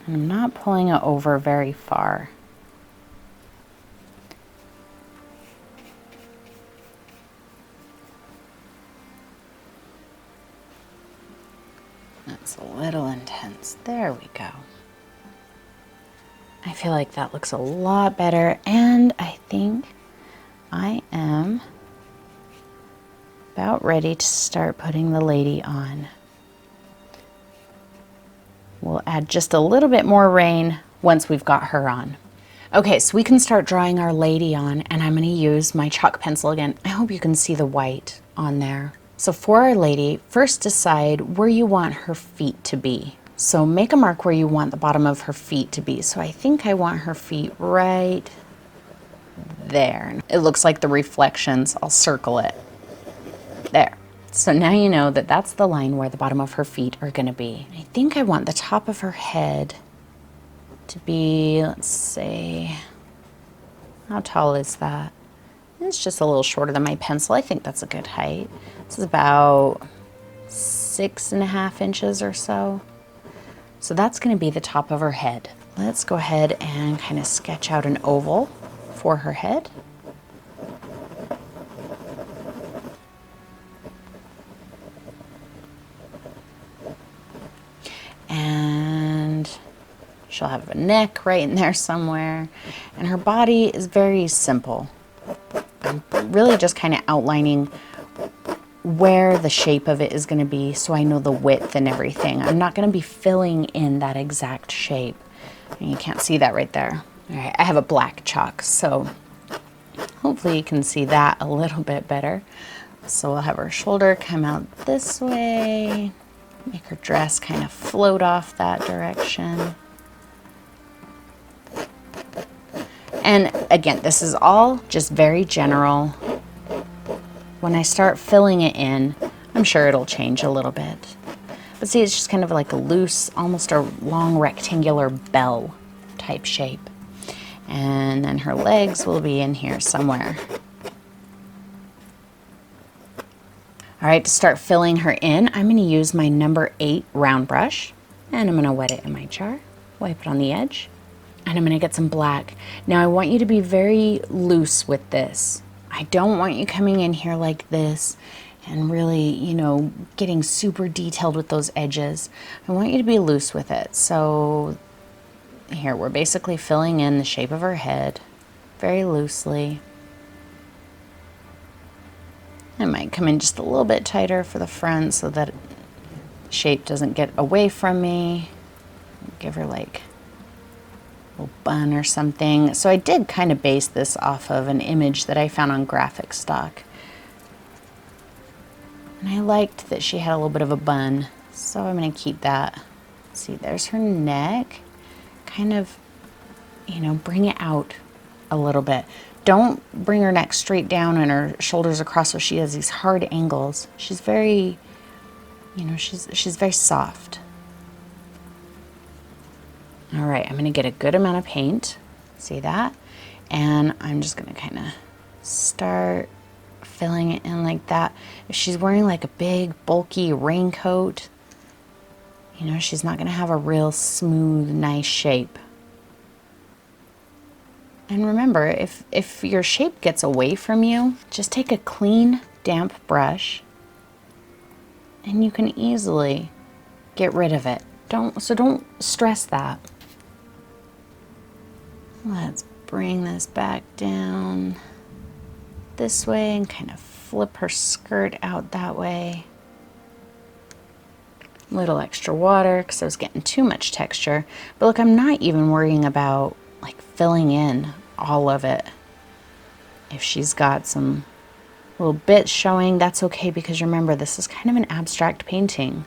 And I'm not pulling it over very far. That's a little intense. There we go. I feel like that looks a lot better, and I think I am about ready to start putting the lady on. We'll add just a little bit more rain once we've got her on. Okay, so we can start drawing our lady on, and I'm going to use my chalk pencil again. I hope you can see the white on there. So for our lady, first decide where you want her feet to be. So make a mark where you want the bottom of her feet to be. So I think I want her feet right there. It looks like the reflections. I'll circle it. There. So now you know that that's the line where the bottom of her feet are going to be. I think I want the top of her head to be, let's say, how tall is that? It's just a little shorter than my pencil. I think that's a good height. This is about 6.5 inches or so. So that's going to be the top of her head. Let's go ahead and kind of sketch out an oval for her head. And she'll have a neck right in there somewhere. And her body is very simple. I'm really just kind of outlining where the shape of it is going to be so I know the width and everything. I'm not going to be filling in that exact shape. And you can't see that right there. All right, I have a black chalk, so hopefully you can see that a little bit better. So we'll have her shoulder come out this way, make her dress kind of float off that direction. And again, this is all just very general. When I start filling it in, I'm sure it'll change a little bit. But see, it's just kind of like a loose, almost a long rectangular bell type shape. And then her legs will be in here somewhere. All right, to start filling her in, I'm going to use my number 8 round brush, and I'm going to wet it in my jar, wipe it on the edge. And I'm going to get some black. Now I want you to be very loose with this. I don't want you coming in here like this and really, you know, getting super detailed with those edges. I want you to be loose with it. So here, we're basically filling in the shape of her head very loosely. I might come in just a little bit tighter for the front so that shape doesn't get away from me. Give her like little bun or something. So I did kind of base this off of an image that I found on Graphic Stock. And I liked that she had a little bit of a bun, so I'm gonna keep that. See, there's her neck. Kind of, you know, bring it out a little bit. Don't bring her neck straight down and her shoulders across so she has these hard angles. She's very, you know, she's very soft. All right, I'm gonna get a good amount of paint. See that? And I'm just gonna kind of start filling it in like that. If she's wearing like a big bulky raincoat, you know, she's not gonna have a real smooth, nice shape. And remember, if your shape gets away from you, just take a clean, damp brush and you can easily get rid of it. Don't stress that. Let's bring this back down this way and kind of flip her skirt out that way. A little extra water because I was getting too much texture. But look, I'm not even worrying about like filling in all of it. If she's got some little bits showing, that's okay, because remember, this is kind of an abstract painting.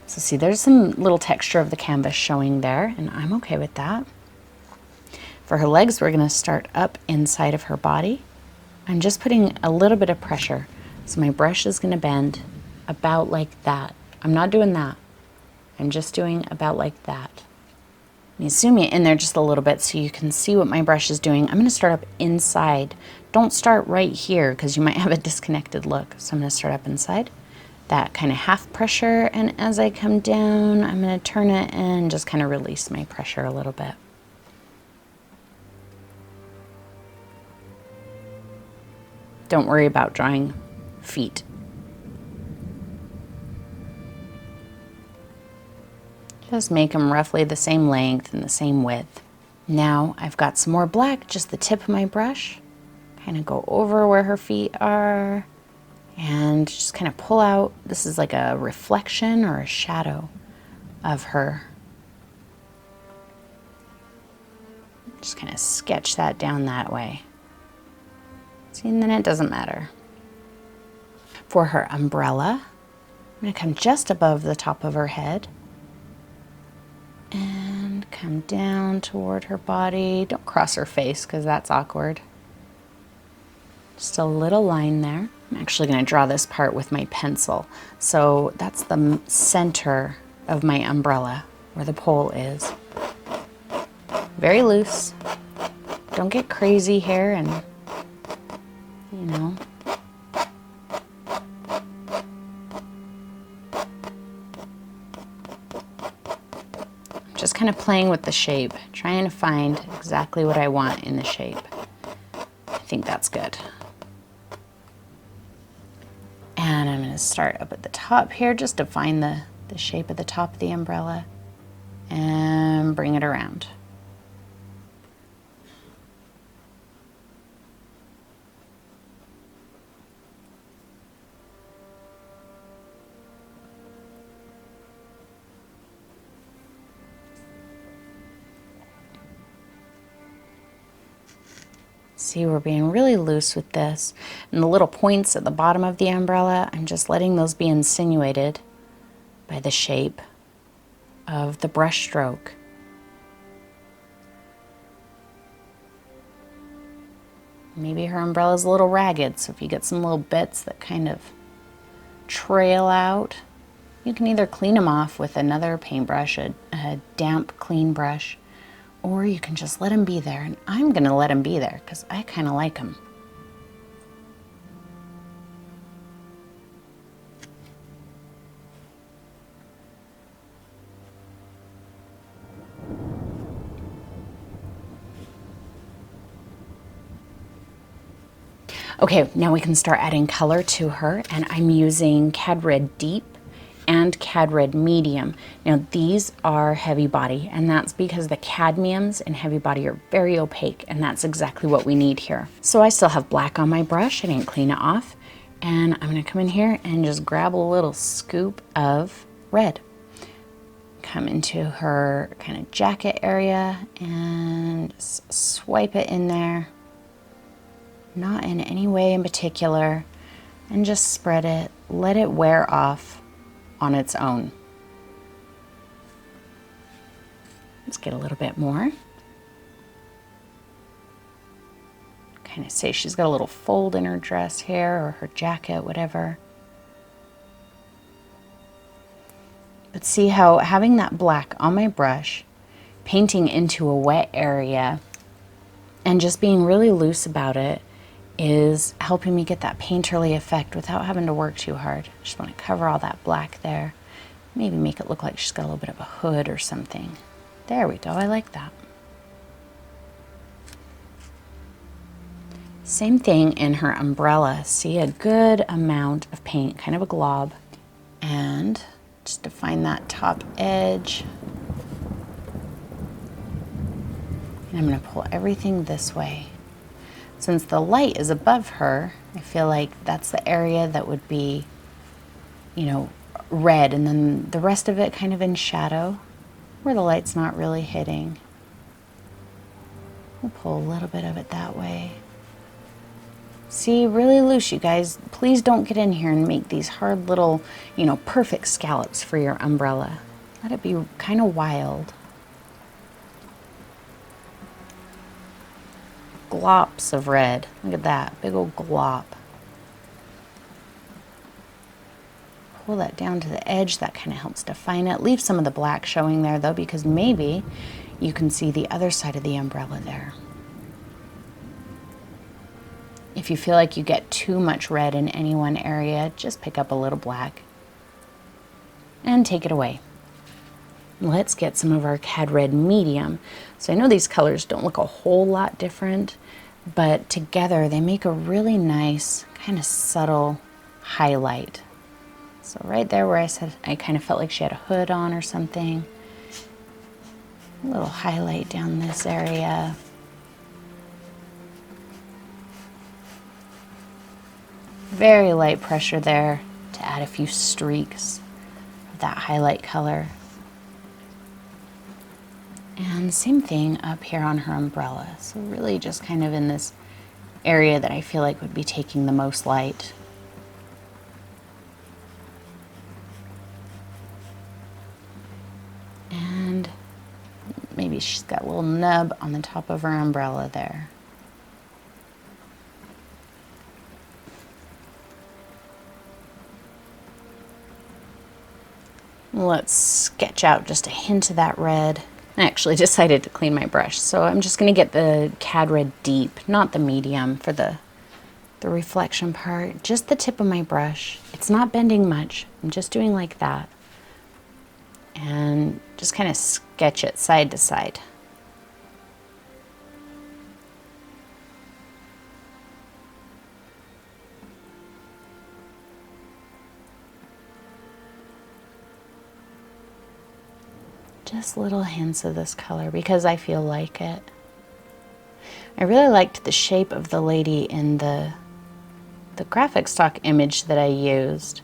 So see, there's some little texture of the canvas showing there, and I'm okay with that. For her legs, we're gonna start up inside of her body. I'm just putting a little bit of pressure. So my brush is gonna bend about like that. I'm not doing that. I'm just doing about like that. Let me zoom it in there just a little bit so you can see what my brush is doing. I'm gonna start up inside. Don't start right here because you might have a disconnected look. So I'm gonna start up inside. That kind of half pressure, and as I come down, I'm gonna turn it and just kind of release my pressure a little bit. Don't worry about drawing feet. Just make them roughly the same length and the same width. Now I've got some more black, just the tip of my brush. Kind of go over where her feet are and just kind of pull out. This is like a reflection or a shadow of her. Just kind of sketch that down that way. See, and then it doesn't matter. For her umbrella, I'm going to come just above the top of her head and come down toward her body. Don't cross her face because that's awkward. Just a little line there. I'm actually going to draw this part with my pencil. So that's the center of my umbrella where the pole is. Very loose. Don't get crazy here and, you know. Just kind of playing with the shape, trying to find exactly what I want in the shape. I think that's good. And I'm going to start up at the top here just to find the shape of the top of the umbrella and bring it around. See, we're being really loose with this. And the little points at the bottom of the umbrella, I'm just letting those be insinuated by the shape of the brush stroke. Maybe her umbrella's a little ragged, so if you get some little bits that kind of trail out, you can either clean them off with another paintbrush, a damp, clean brush, or you can just let them be there. And I'm gonna let them be there because I kind of like them. Okay, now we can start adding color to her, and I'm using Cad Red Deep and Cad Red Medium. Now these are heavy body, and that's because the cadmiums in heavy body are very opaque, and that's exactly what we need here. So I still have black on my brush, I didn't clean it off, and I'm gonna come in here and just grab a little scoop of red. Come into her kind of jacket area and swipe it in there. Not in any way in particular. and just spread it, let it wear off on its own. Let's get a little bit more. Kind of say she's got a little fold in her dress here, or her jacket, whatever. But see how having that black on my brush, painting into a wet area, and just being really loose about it is helping me get that painterly effect without having to work too hard. Just want to cover all that black there. Maybe make it look like she's got a little bit of a hood or something. There we go, I like that. Same thing in her umbrella. See, a good amount of paint, kind of a glob. And just define that top edge. And I'm going to pull everything this way. Since the light is above her, I feel like that's the area that would be, you know, red, and then the rest of it kind of in shadow where the light's not really hitting. We'll pull a little bit of it that way. See, really loose, you guys. Please don't get in here and make these hard little, you know, perfect scallops for your umbrella. Let it be kind of wild. Glops of red. Look at that, big old glop. Pull that down to the edge. That kind of helps define it. Leave some of the black showing there though, because maybe you can see the other side of the umbrella there. If you feel like you get too much red in any one area, just pick up a little black and take it away. Let's get some of our Cad Red medium. So I know these colors don't look a whole lot different, but together they make a really nice kind of subtle highlight. So right there where I said I kind of felt like she had a hood on or something, a little highlight down this area. Very light pressure there to add a few streaks of that highlight color. And same thing up here on her umbrella. So really just kind of in this area that I feel like would be taking the most light. And maybe she's got a little nub on the top of her umbrella there. Let's sketch out just a hint of that red. I actually decided to clean my brush, so I'm just going to get the Cad Red deep, not the medium for the reflection part. Just the tip of my brush. It's not bending much. I'm just doing like that. And just kind of sketch it side to side. Just little hints of this color because I feel like it. I really liked the shape of the lady in the graphic stock image that I used,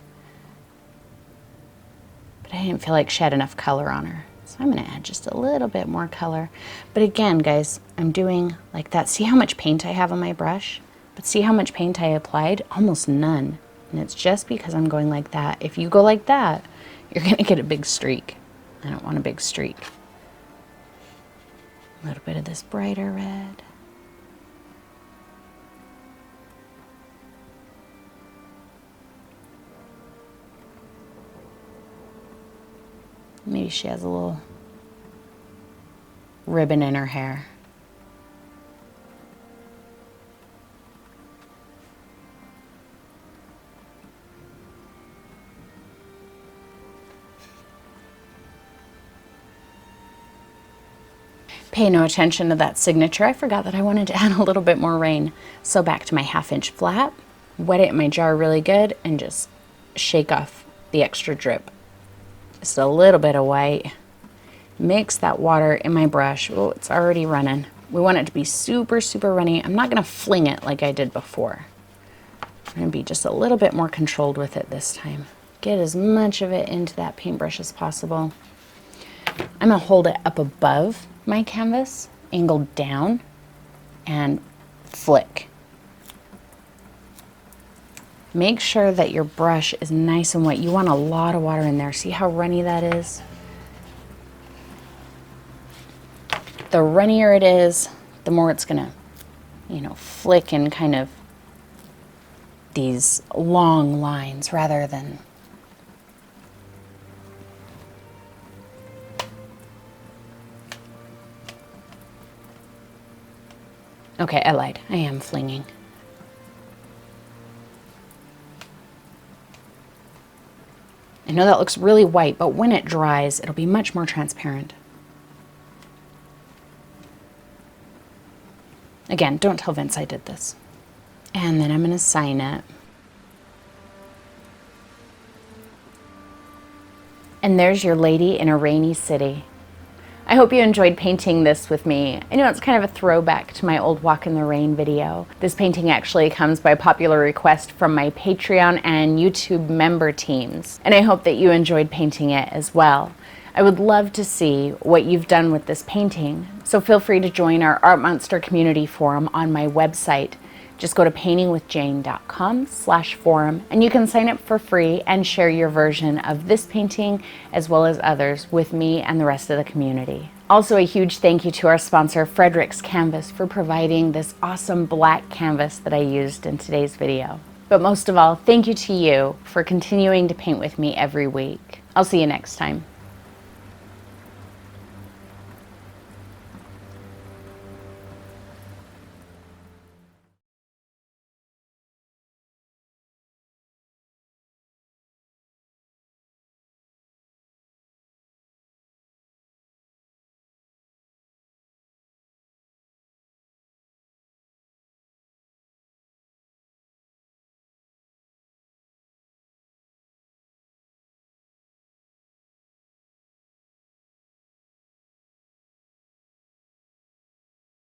but I didn't feel like she had enough color on her. So I'm going to add just a little bit more color. But again, guys, I'm doing like that. See how much paint I have on my brush? But see how much paint I applied? Almost none. And it's just because I'm going like that. If you go like that, you're going to get a big streak. I don't want a big streak. A little bit of this brighter red. Maybe she has a little ribbon in her hair. Pay no attention to that signature. I forgot that I wanted to add a little bit more rain. So back to my 1/2 inch flat, wet it in my jar really good and just shake off the extra drip. Just a little bit of white. Mix that water in my brush. Oh, it's already running. We want it to be super, super runny. I'm not gonna fling it like I did before. I'm gonna be just a little bit more controlled with it this time. Get as much of it into that paintbrush as possible. I'm gonna hold it up above my canvas, angled down, and flick. Make sure that your brush is nice and wet. You want a lot of water in there. See how runny that is? The runnier it is, the more it's gonna, flick in kind of these long lines rather than okay, I lied. I am flinging. I know that looks really white, but when it dries, it'll be much more transparent. Again, don't tell Vince I did this. And then I'm going to sign it. And there's your lady in a rainy city. I hope you enjoyed painting this with me. I know it's kind of a throwback to my old Walk in the Rain video. This painting actually comes by popular request from my Patreon and YouTube member teams. And I hope that you enjoyed painting it as well. I would love to see what you've done with this painting. So feel free to join our Art Monster community forum on my website. Just go to paintingwithjane.com/forum and you can sign up for free and share your version of this painting as well as others with me and the rest of the community. Also, a huge thank you to our sponsor, Frederick's Canvas, for providing this awesome black canvas that I used in today's video. But most of all, thank you to you for continuing to paint with me every week. I'll see you next time.